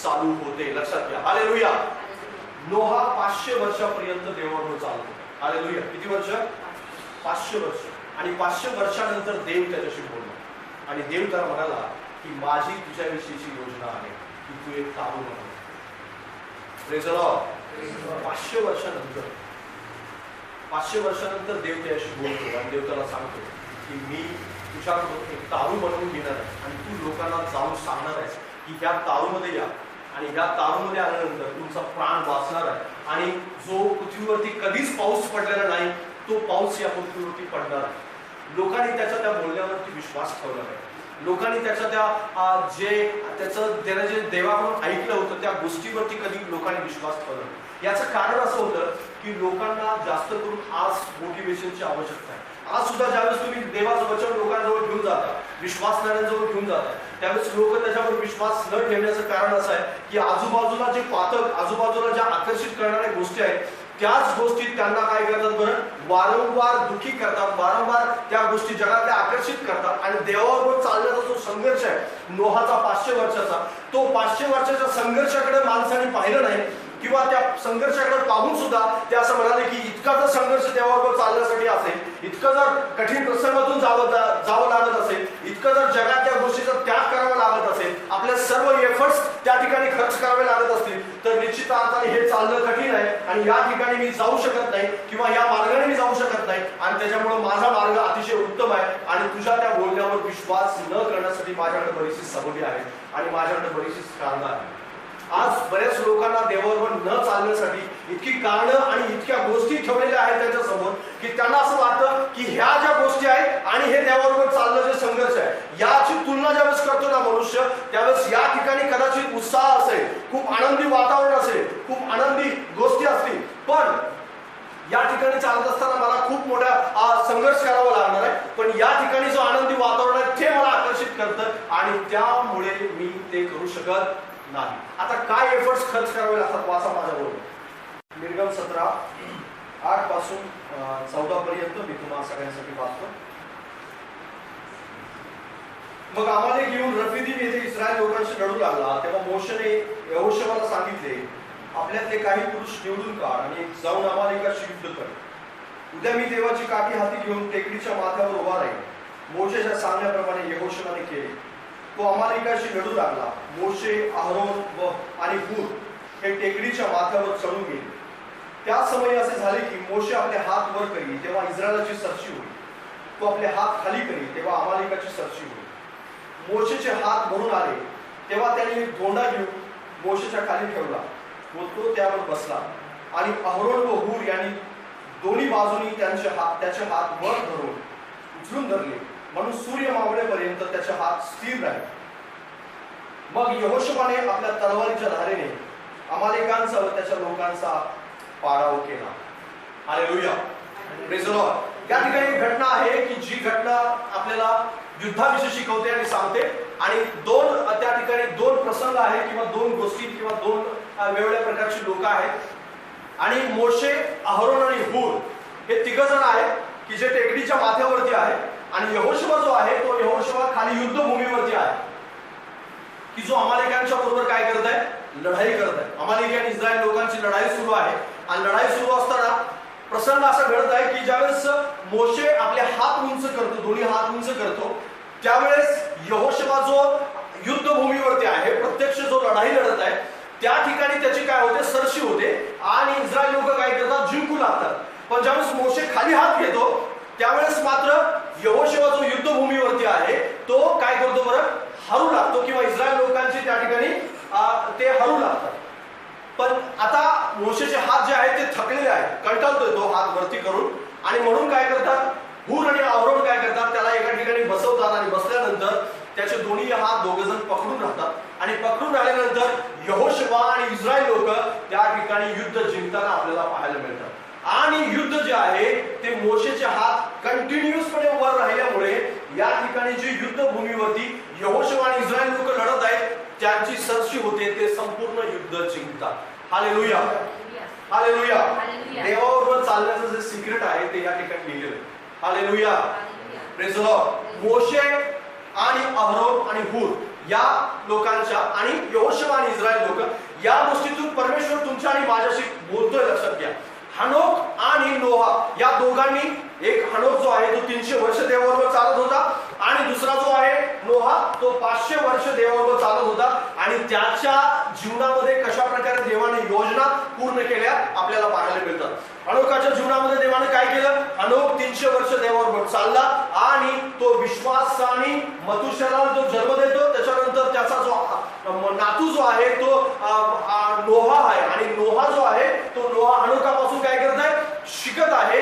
Speaker 1: चालू होते. लक्षात घ्या. हालेलुया. नोहा 500 वर्षापर्यंत देवाबरोबर चालत होता. हालेलुया. किती वर्ष? 500 वर्ष. आणि 500 वर्षानंतर देव त्याच्याशी बोलला, आणि देव त्याला म्हणाला की माझी तुझ्याविषयीची योजना आहे की तू एक तारू बनव. Praise the Lord. 500 वर्षानंतर देव त्याच्याशी बोलतो, आणि देव त्याला सांगतो की मी तुझ्याकडून एक तारू बनवून घेणार आहे, आणि तू लोकांना जाऊन सांगणार आहेस की ह्या तारूमध्ये या, आणि ह्या तारूमध्ये आल्यानंतर तुमचा प्राण वाचणार आहे, आणि जो पृथ्वीवरती कधीच पाऊस पडलेला नाही तो पाऊस या पृथ्वीवरती पडणार आहे. लोकांनी त्या बोलण्यावरती विश्वास ठेवला आहे. लोकांनी त्यानं जे देवाकडून ऐकलं होतं त्या गोष्टीवरती कधी लोकांनी विश्वास ठेवला. याचं कारण असं होतं की लोकांना जास्त करून आज मोटिवेशनची आवश्यकता आहे. आज सुद्धा ज्यावेळेस तुम्ही देवाचं वचन लोकांजवळ घेऊन जाता, विश्वासणाऱ्यांजवळ घेऊन जाता, त्यावेळेस लोक त्याच्यावर विश्वास न ठेवण्याचं कारण असं आहे की आजूबाजूला जे पातक, आजूबाजूला ज्या आकर्षित करणाऱ्या गोष्टी आहेत त्याच गोष्टी त्यांना काय करतात बरं, वारंवार दुःखी करतात, वारंवार त्या गोष्टी जगातल्या आकर्षित करतात आणि देवाबरोबर चालण्याचा जो संघर्ष आहे नोहाचा 500 वर्षाचा, तो 500 वर्षाच्या संघर्षाकडे माणसाने पाहिलं नाही किंवा त्या संघर्षाकडे पाहून सुद्धा ते असं म्हणाले की इतका जर संघर्ष देवाबरोबर चालण्यासाठी असेल, इतकं जर कठीण प्रसंगातून जावं लागत असेल, इतकं जर जगात त्या गोष्टीचा त्याग करावा लागत असेल, आपले सर्व एफर्ट्स त्या ठिकाणी खर्च करावे लागत असतील, तर निश्चित अर्थाने हे चालणं कठीण आहे आणि या ठिकाणी मी जाऊ शकत नाही किंवा या मार्गाने मी जाऊ शकत नाही आणि त्याच्यामुळे माझा मार्ग अतिशय उत्तम आहे आणि तुझ्या त्या बोलण्यावर विश्वास न करण्यासाठी माझ्याकडे बरीचशी सबबी आहे आणि माझ्याकडे बरीचशी कारणं आहेत. आज बऱ्याच लोकांना देवाबरोबर न चालण्यासाठी इतकी कारणं आणि इतक्या गोष्टी ठेवलेल्या आहेत त्यांच्या समोर की त्यांना असं वाटतं की ह्या ज्या गोष्टी आहेत आणि हे देवाबरोबर चालणं जे संघर्ष आहे याची तुलना ज्यावेळेस करतो ना मनुष्य, त्यावेळेस या ठिकाणी कदाचित उत्साह असेल, खूप आनंदी वातावरण असेल, खूप आनंदी गोष्टी असतील, पण या ठिकाणी चालत असताना मला खूप मोठा संघर्ष करावा लागणार आहे, पण या ठिकाणी जो आनंदी वातावरण आहे ते मला आकर्षित करतं आणि त्यामुळे मी ते करू शकत नाही. आता काय एफर्ट्स खर्च करावे लागतात वाचा माझ्याबरोबर. निर्गम 17:8 पासून 14 पर्यंत मी तुम्हाला सगळ्यांसाठी वाचतो. मग आम्हाला घेऊन रफिदीम येथे इस्रायल लोकांशी लढू लागला, तेव्हा मोशेने यहोशुआला सांगितले, आपल्यातले काही पुरुष निवडून काढ आणि जाऊन अमालेकाशी युद्ध कर. उद्या मी देवाची काठी हाती घेऊन टेकडीच्या माथ्यावर उभा राहील. मोशेच्या सांगण्याप्रमाणे यहोशुआने केले. तो अमालेकाशी लढू लागला. मोशे, अहरोन आणि हूर हे टेकडीच्या माथ्यावर चढून गेले. त्या समयी असे झाले की मोशे आपले हात वर करी तेव्हा इस्रायलाची सरशी होईल. तो आपले हात खाली करी तेव्हा अमालेकाची सरशी होईल. मोशेचे हात भरून आले तेव्हा त्यांनी धोंडा घेऊन मोशेच्या खाली ठेवला व तो त्यावर बसला आणि अहरोन व हूर यांनी दोन्ही बाजूनी त्याचे हात वर धरून उचलून धरले, म्हणून सूर्य मावळेपर्यंत त्याचे हात स्थिर राहिले. मग यहोशुआने आपल्या तलवारीच्या धारेने अमालेकांचा व त्याच्या लोकांचा पाडाव केला. Hallelujah, praise the Lord. या ठिकाणी घटना आहे की जी घटना आपल्याला युद्धाविषयी शिकवते आणि सांगते आणि त्या ठिकाणी दोन प्रसंग आहेत किंवा दोन गोष्टी किंवा दोन वेगवेगळ्या प्रकारची लोक आहेत आणि मोशे, अहरोन आणि हूर हे तिघ जण आहेत की जे टेकडीच्या माथ्यावरती आहेत आणि यहोशुआ जो आहे तो यहोशुआ खाली युद्धभूमीवरती आहे की जो अमालेकांच्या बरोबर काय करत आहे, लढाई करत आहे. अमालेकी आणि इस्रायल लोकांची लढाई सुरू आहे आणि लढाई सुरू असताना प्रसंग असा घडत आहे की ज्यावेळेस मोशे आपले हात उंच करतो, दोन्ही हात उंच करतो, त्यावेळेस यहोशुआ जो युद्धभूमीवरती आहे, प्रत्यक्ष जो लढाई लढत आहे, त्या ठिकाणी त्याची काय होते, सरशी होते आणि इस्रायल लोक काय करतात, जिंकू लागतात. पण ज्यावेळेस मोशे खाली हात घेतो त्यावेळेस मात्र यहोशुआ जो युद्धभूमीवरती आहे तो काय करतो बरं, हरू लागतो किंवा इस्रायल लोकांची त्या ठिकाणी ते हरू लागतात. पण आता मोशेचे हात जे आहेत ते थकलेले आहेत, कंटाळतोय तो हात वरती करून आणि म्हणून काय करतात, हूर आणि अहरोन काय करतात, त्याला एका ठिकाणी बसवतात आणि बसल्यानंतर त्याचे दोन्ही हात दोघ जण पकडून राहतात आणि पकडून राहिल्यानंतर यहोशुआ आणि इस्रायल लोक त्या ठिकाणी युद्ध जिंकताना आपल्याला पाहायला मिळतात. आणि युद्ध जे आहे ते मोशेचे हात कंटिन्युअसपणे वर राहिल्यामुळे या ठिकाणी जी युद्धभूमीवरती यहोशुआ आणि इस्रायल लोक लढत आहेत त्यांची सरशी होते, ते संपूर्ण युद्ध जिंकतात. Hallelujah, hallelujah. देवाबरोबर चालण्याचं जे सिक्रेट आहे ते या ठिकाणी लिहिलेलं आहे. Hallelujah, praise the Lord. मोशे आणि अहरोन आणि हूर या लोकांच्या आणि यहोशुआ आणि इस्रायल लोक या गोष्टीतून परमेश्वर तुमच्या आणि माझ्याशी बोलतोय, लक्षात घ्या. हनोक आणि नोहा या दोघांनी, एक हनोक जो आहे तो 300 वर्ष देवाबरोबर चालत होता आणि दुसरा जो आहे नोहा तो 500 वर्ष देवाबरोबर चालत होता आणि त्याच्या जीवनामध्ये कशा प्रकारे देवाने योजना पूर्ण केल्या आपल्याला पाहायला मिळतात. हनोकाच्या जीवनामध्ये देवाने काय केलं, हनोक 300 वर्ष देवाबरोबर चालला आणि तो विश्वासाने मथुशेलाला जो जन्म देतो, त्याच्यानंतर त्याचा जो नातू जो आहे तो नोहा आहे आणि नोहा जो आहे तो नोहा हनोकापासून काय करत आहे, शिकत आहे.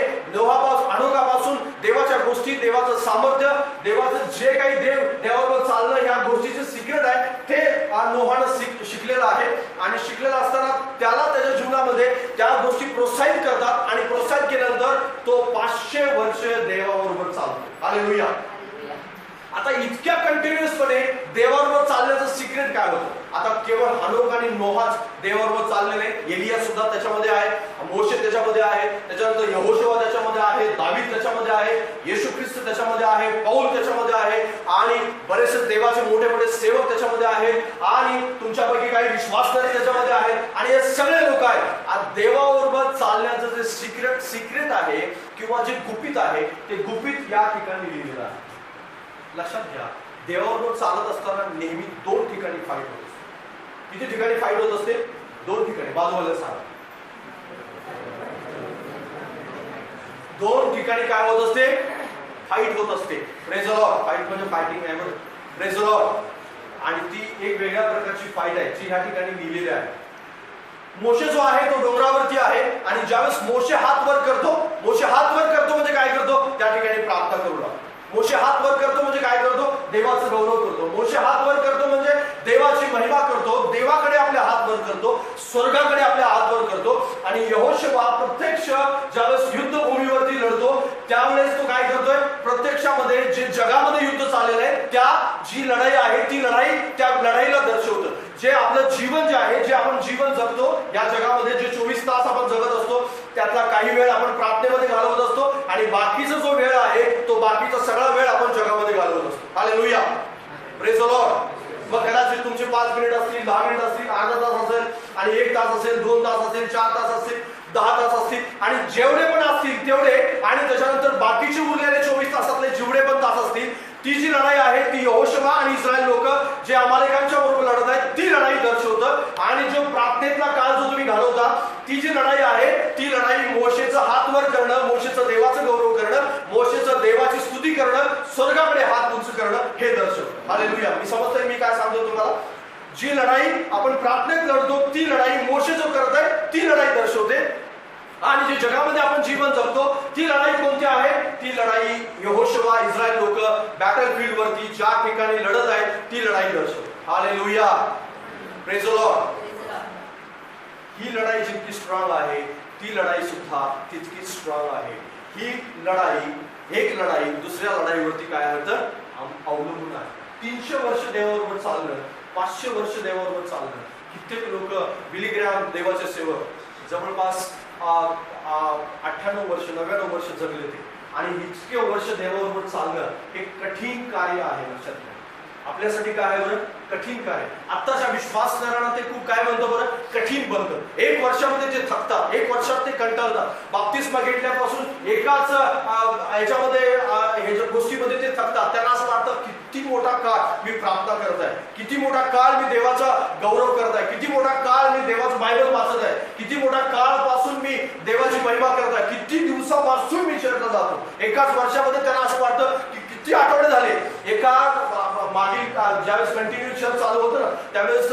Speaker 1: हनोकापासून देवाच्या गोष्टी, देवाचं सामर्थ्य, देवाचं जे काही देवाबरोबर चालणं या गोष्टीचे सिक्रेट आहे ते नोहानं शिकलेलं आहे आणि शिकलेलं असताना त्याला त्याच्या जीवनामध्ये त्या गोष्टी प्रोत्साहित करतात आणि प्रोत्साहित केल्यानंतर तो 500 वर्ष देवाबरोबर चालतो. हालेलुया. आता इतक्या कंटिन्युअसपणे देवाबरोबर चालण्याचं सिक्रेट काय होतं, आता केवळ हनोक आणि नोहाच देवाबरोबर चाललेले, एलिया सुद्धा त्याच्यामध्ये आहे, मोशे त्याच्यामध्ये आहे, त्याच्यानंतर यहोशुआ त्याच्यामध्ये आहे, दावीद त्याच्यामध्ये आहे, येशू ख्रिस्त त्याच्यामध्ये आहे, पौल त्याच्यामध्ये आहे आणि बरेचसे देवाचे मोठे मोठे सेवक त्याच्यामध्ये आहेत आणि तुमच्यापैकी काही विश्वासणारे त्याच्यामध्ये आहेत आणि हे सगळे लोक आहेत. आज देवाबरोबर चालण्याचं जे सिक्रेट आहे किंवा जे गुपित आहे ते गुपित या ठिकाणी लिहिलेलं आहे. लक्षात घ्या, देवाबरोबर चालत असताना नेहमी 2 ठिकाणी फाईट होत असते. किती ठिकाणी फाईट होत असते? 2 ठिकाणी. बाजूला सांगा. 2 ठिकाणी काय होत असते? फाईट होत असते. Praise the Lord. फाईट म्हणजे फायटिंग आहे बरं. Praise the Lord. आणि ती एक वेगळ्या प्रकारची फाईट आहे जी ह्या ठिकाणी लिहिलेली आहे. मोशे जो आहे तो डोंगरावरती आहे आणि ज्यावेळेस मोशे हात वर करतो म्हणजे काय करतो? त्या ठिकाणी प्रार्थना करू लागतो. मोशे हात वर करतो म्हणजे काय करतो? देवाचं गौरव करतो. मोशे हात वर करतो म्हणजे देवाची महिमा करतो, देवाकडे आपले हात वर करतो, स्वर्गाकडे आपले हात वर करतो. आणि यहोशुआ प्रत्यक्ष ज्यावेळेस युद्धभूमीवरती लढतो त्यावेळेस तो काय करतोय? प्रत्यक्षामध्ये जे जगामध्ये युद्ध चाललेलं आहे त्या जी लढाई आहे ती लढाई त्या लढाईला दर्शवतं. जे आपलं जीवन जे आहे, जे आपण जीवन जगतो या जगामध्ये, जे 24 तास आपण जगत असतो त्यातला काही वेळ आपण प्रार्थनेमध्ये घालवत असतो आणि बाकीचा जो वेळ आहे तो बाकीचा सगळा वेळ आपण जगामध्ये घालवत असतो. हालेलुया. Praise the Lord. मग कदाचित तुमचे 5 मिनिट असतील, 10 मिनिट असतील, अर्धा तास असेल आणि 1 तास असेल, 2 तास असेल, 4 तास असतील, 10 तास असतील आणि जेवढे पण असतील तेवढे आणि त्याच्यानंतर बाकीचे उरलेले 24 तासातले जेवढे पण तास असतील ती जी लढाई आहे ती यहोशुआ आणि इस्रायल लोक जे अमालेकांच्या बरोबर लढत आहेत ती लढाई दर्शवतं. आणि जो प्रार्थनेतला काळ जो तुम्ही घालवता ती जी लढाई आहे ती लढाई मोशेचं हात वर करणं, मोशेचं देवाचं गौरव करणं, मोशेचं देवाची स्तुती करणं, स्वर्गाकडे हात उंच करणं हे दर्शवतं. हालेलुया. मी समजतोय मी काय सांगतो तुम्हाला? जी लढाई आपण प्रार्थनेत लढतो ती लढाई मोशे जो करत आहे ती लढाई दर्शवते आणि जे जगामध्ये आपण जीवन जगतो ती लढाई कोणती आहे? ती लढाई यहोशुआ, इस्रायल लोक बॅटल फील्ड वरती ज्या ठिकाणी लढत आहेत ती लढाई दर्शवते. हालेलुया. Praise the Lord. ही लढाई जितकी स्ट्रॉंग आहे ती लढाई सुद्धा तितकी स्ट्रॉंग आहे. ही लढाई, एक लढाई दुसऱ्या लढाईवरती काय होतं? अवलंबून आहे. 300 वर्ष देवाबरोबर चालणं, 500 वर्ष देवाबरोबर चालणं. कित्येक लोक बिली ग्रॅहम देवाचे सेवक जवळपास 98 वर्ष 99 वर्ष जगले ते आणि इतके वर्ष देवाबरोबर चालणं हे कठीण कार्य आहे. लक्षात घ्या. आपल्यासाठी काय आहे बरं? कठीण कार्य. आत्ताच्या विश्वासणाऱ्यांना ते खूप काय म्हणतो बरं? कठीण बनतं. 1 वर्षामध्ये ते थकतात, 1 वर्षात ते कंटाळतात. बाप्तिस्मा घेतल्यापासून एकाच ह्याच्यामध्ये हे ज्या गोष्टीमध्ये ते थकतात. त्यांना असं वाटतं किती मोठा काळ मी प्रार्थना करत आहे, किती मोठा काळ मी देवाचा गौरव करत आहे, किती मोठा काळ मी देवाचं बायबल वाचत आहे, किती मोठा काळपासून मी देवाची महिमा करत आहे, किती दिवसापासून मी चर्चला जातो. एकाच वर्षामध्ये त्यांना असं वाटतं की किती आठवडे झाले. एका मागील ज्यावेळेस कंटिन्यू चर्च चालू होतं ना त्यावेळेस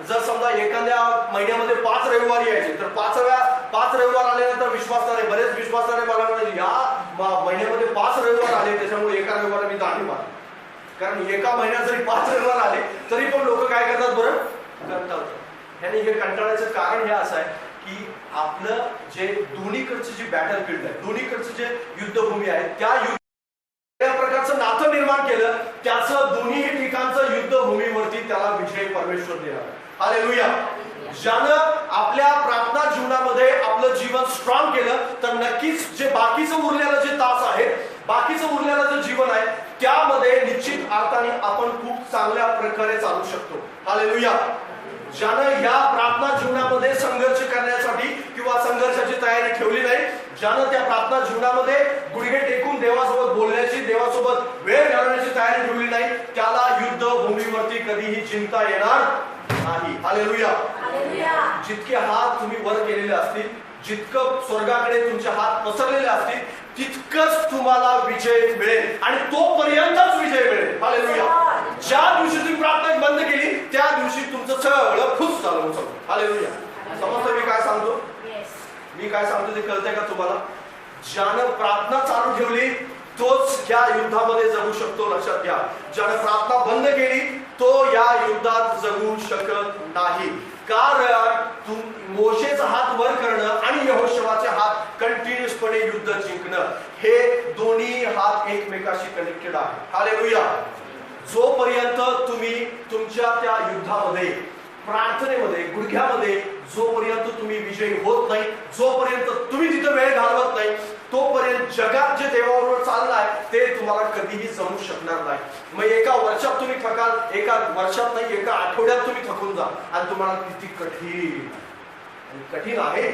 Speaker 1: जर समजा एखाद्या महिन्यामध्ये 5 रविवार यायचे तर 5 रविवार आल्यानंतर विश्वासणारे, बरेच विश्वासणारे मला म्हणाले या महिन्यामध्ये 5 रविवार आले त्याच्यामुळे एका रविवार मी दांडी मारली. कारण एका महिन्यात जरी 5 रविवार आले तरी पण लोक काय करतात बरं? कंटाळतात. ह्याने हे कंटाळायचं कारण हे असं आहे की आपलं जे दोन्हीकडची जी बॅटल फील्ड आहे, दोन्हीकडचं जे युद्धभूमी आहे त्या प्रकारचं नातं निर्माण केलं, त्याचं दोन्ही ठिकाणचं युद्धभूमीवरती त्याला विजय परमेश्वर देणार. हालेलुया. ज्यानं आपल्या प्रार्थना जीवनामध्ये आपलं जीवन स्ट्रॉंग केलं तर नक्कीच जे बाकीचं उरलेलं जे तास आहे, बाकीचं उरलेलं जे जीवन आहे त्यामध्ये निश्चित अर्थाने आपण खूप चांगल्या प्रकारे चालू शकतो. हालेलुया. ज्यानं या प्रार्थना जीवनामध्ये संघर्ष करण्यासाठी किंवा संघर्षाची तयारी ठेवली नाही, ज्यानं त्या प्रार्थना जीवनामध्ये गुडघे टेकून देवासोबत बोलण्याची, देवासोबत वेळ घालवण्याची तयारी ठेवली नाही, त्याला युद्धभूमीवरती कधीही चिंता येणार नाही. हालेलुया. जितके हात तुम्ही वर केलेले असतील, जितकं स्वर्गाकडे तुमचे हात पसरलेले असतील तितकंच तुम्हाला विजय मिळेल आणि तोपर्यंतच विजय मिळेल. हालेलुया. ज्या दिवशी तुम्ही प्रार्थना बंद केली त्या दिवशी तुमचं सगळं फुस झालं. हालेलुया. समजतं मी काय सांगतो? मी काय सांगतो ते कळतंय का तुम्हाला? ज्यानं प्रार्थना चालू ठेवली तोच या युद्धामध्ये जगू शकतो. लक्षात घ्या. ज्यानं प्रार्थना बंद केली तो या युद्धात जगू शकत नाही. कारण मोशेचा हात वर करणं आणि यहोशुआचे हात कंटिन्युअसपणे युद्ध जिंकणं हे दोन्ही हात एकमेकाशी कनेक्टेड आहे. हालेलुया. जोपर्यंत तुम्ही तुमच्या त्या युद्धामध्ये प्रार्थनेमध्ये, गुडघ्यामध्ये जोपर्यंत तुम्ही विजयी होत नाही, जोपर्यंत तुम्ही तिथं वेळ घालवत नाही, तोपर्यंत जगात जे देवाबरोबर चाललाय ते तुम्हाला कधीही जमू शकणार नाही. मग एका वर्षात तुम्ही थकाल, एका वर्षात नाही, एका आठवड्यात तुम्ही थकून जा. आणि तुम्हाला किती कठीण आहे,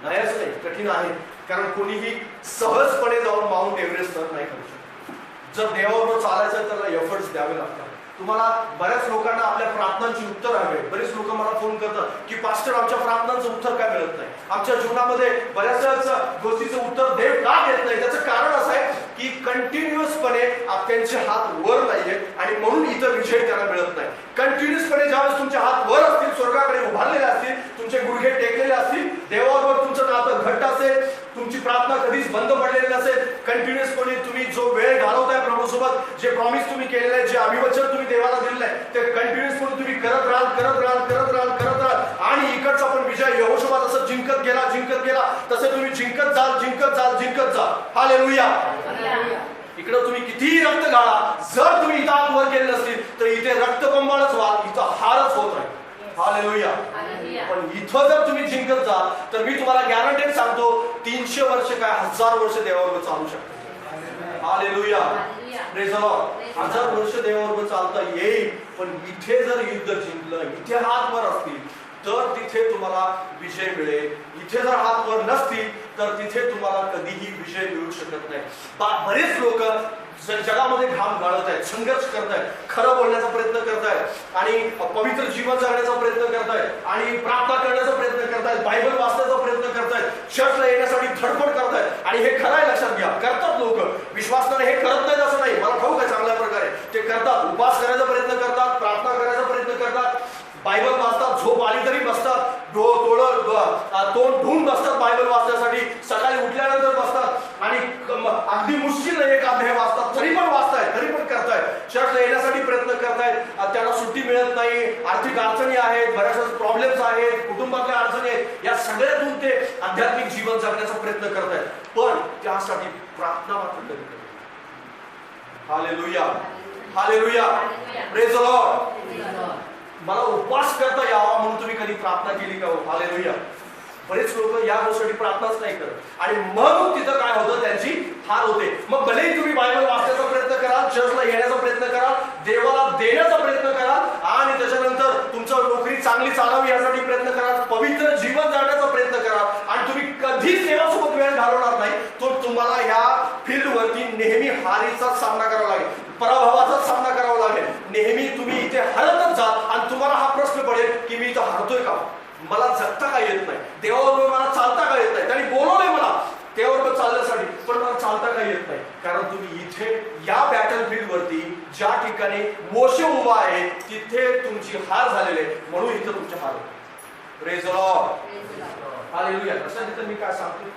Speaker 1: नाही असं नाही, कठीण आहे. कारण कोणीही सहजपणे जाऊन माउंट एव्हरेस्ट तर नाही करू शकत. जर देवाबरोबर चालायचं तर त्याला एफर्ट्स द्यावे लागतात. तुम्हाला बऱ्याच लोकांना आपल्या प्रार्थनांची उत्तर हवे. बरेच लोक मला फोन करतात की पास्टर आमच्या प्रार्थनांचं उत्तर काय मिळत नाही, आमच्या जीवनामध्ये बऱ्याचशाच गोष्टीचं उत्तर देव का देत नाही. त्याचं कारण असं आहे की कंटिन्युअसपणे त्यांचे हात वर नाहीये आणि म्हणून इथं विजय त्यांना मिळत नाही. कंटिन्युअसपणे ज्यावेळेस तुमचे हात वर असतील, स्वर्गाकडे उभारलेले असतील, तुमचे गुडघे टेकलेले असतील, देवाबरोबर तुमचं नातं घट्ट असेल, तुमची प्रार्थना कधीच बंद पडलेली नसेल, कंटिन्युअसपणे तुम्ही जो वेळ घालवताय प्रभूसोबत, जे प्रॉमिस तुम्ही केलेलं आहे, जे अभिवचन तुम्ही देवाला दिलेलं आहे, ते कंटिन्युअसपणे तुम्ही करत राहाल आणि इकडचा पण विजय यहोशुआ जसं जिंकत गेला तसे तुम्ही जिंकत जाल. हालेलुया. इकडे तुम्ही कितीही रक्त गाळा, जर तुम्ही इथं आत वर गेले नसतील तर इथे रक्तबंबाळच व्हाल, इथं हारच होत नाही. हालेलुया. पण इथं जर तुम्ही जिंकत जाल तर मी तुम्हाला गॅरंटी सांगतो 300 वर्ष काय 1000 वर्ष देवाबरोबर चालू शकतो. हालेलुया. Praise the Lord. 1000 वर्ष देवाबरोबर चालता येईल. पण इथे जर युद्ध जिंकलं, इथे हात वर असतील तर तिथे तुम्हाला विजय मिळेल. इथे जर हात वर नसतील तर तिथे तुम्हाला कधीही विजय मिळू शकत नाही. बरेच लोक जगामध्ये घाम गाळत आहेत, संघर्ष करतायत, खरं बोलण्याचा प्रयत्न करतायत आणि पवित्र जीवन जगण्याचा प्रयत्न करतायत आणि प्रार्थना करण्याचा प्रयत्न करतायत, बायबल वाचण्याचा प्रयत्न करतायत, चर्चला येण्यासाठी धडपड करतायत. आणि हे खरं आहे, लक्षात घ्या, करतात लोक. विश्वासाने हे करत नाहीत असं नाही, मला ठाऊक आहे चांगल्या प्रकारे ते करतात. उपवास करायचा प्रयत्न करतात, प्रार्थना करायचा प्रयत्न करतात, बायबल वाचतात, झोप आली तरी बसतात, तोंड धुवून बसतात बायबल वाचण्यासाठी, सकाळी उठल्यानंतर बसतात आणि अगदी मुश्किल एक अध्याय वाचतात, तरी पण वाचतायत, तरी पण करतायत, चर्चला येण्यासाठी प्रयत्न करतायत. त्यांना सुट्टी मिळत नाही, आर्थिक अडचणी आहेत, बऱ्याचशा प्रॉब्लेम्स आहेत, कुटुंबातल्या अडचणी आहेत, या सगळ्यातून ते आध्यात्मिक जीवन जगण्याचा प्रयत्न करतायत. पण त्यासाठी प्रार्थना मात्र करतात. Hallelujah. Hallelujah. Praise the Lord. मला उपवास करता यावा म्हणून तुम्ही कधी प्रार्थना केली का? हालेलुया. बरेच लोक या गोष्टीसाठी प्रार्थनाच नाही करत आणि मग तिथं काय होतं, त्यांची हार होते. मग भलेही तुम्ही बायबल वाचण्याचा प्रयत्न कराल, चर्चला येण्याचा प्रयत्न कराल, देवाला देण्याचा प्रयत्न कराल आणि त्याच्यानंतर तुमचं नोकरी चांगली चालावी यासाठी प्रयत्न कराल, पवित्र जीवन जगण्याचा प्रयत्न कराल आणि तुम्ही कधीच देवासोबत वेळ घालवणार नाही, तर तुम्हाला या फील्डवरती नेहमी हारीचा सामना करावा लागेल, पराभवाचा सामना करावा लागेल. नेहमी तुम्ही इथे हरतच जाल आणि तुम्हाला हा प्रश्न पडेल की मी इथं हरतोय का, मला जगता का येत नाही, देवाबरोबर मला चालता का येत नाही. त्यांनी बोलवलंय मला देवाबरोबर चालण्यासाठी, पण मला चालता का येत नाही. कारण तुम्ही इथे या बॅटल फील्ड वरती ज्या ठिकाणी मोशे उभा आहे तिथे तुमची हार झालेली आहे, म्हणून इथं तुमची हार होते. Praise the Lord. हालेलुया. कसं मी काय सांगतो,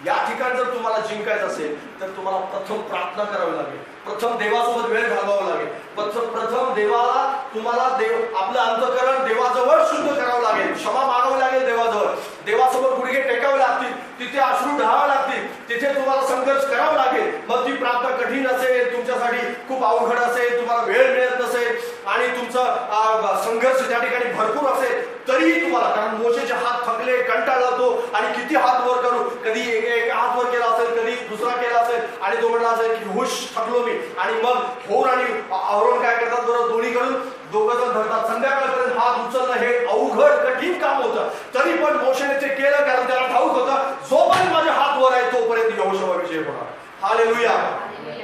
Speaker 1: या ठिकाणी जर तुम्हाला जिंकायचं असेल तर तुम्हाला प्रथम प्रार्थना करावी लागेल, प्रथम देवासोबत वेळ घालवावा लागेल, प्रथम देवाला तुम्हाला आपलं अंतःकरण देवाजवळ शुद्ध करावं लागेल, क्षमा मागावी लागेल देवाजवळ, देवासोबत गुडघे टेकावे लागतील, तिथे अश्रू ढाळावे लागतील, तिथे तुम्हाला संघर्ष करावा लागेल. मग ती प्रार्थना कठीण असेल, तुमच्यासाठी खूप अवघड असेल, तुम्हाला वेळ मिळत नसेल आणि तुमचा संघर्ष त्या ठिकाणी भरपूर असेल तरीही तुम्हाला, कारण मोशेचे हात थकले, कंटाळला तो आणि किती हात वर करू, कधी एक हात वर केला असेल, कधी दुसरा केला असेल आणि तो म्हणला असेल की हुश थकलो मी. आणि मग होर आणि अहरोन काय करतात बरं, दोन्ही करून दोघं जण धरतात, संध्याकाळपर्यंत हात उचलणं हे अवघड कठीण काम होतं. तरी पण मोशेने ते केलं, कारण त्याला ठाऊक होतं जोपर्यंत माझे हात वर आहे तोपर्यंत यहोशुआ विजय होणार. हालेलुया.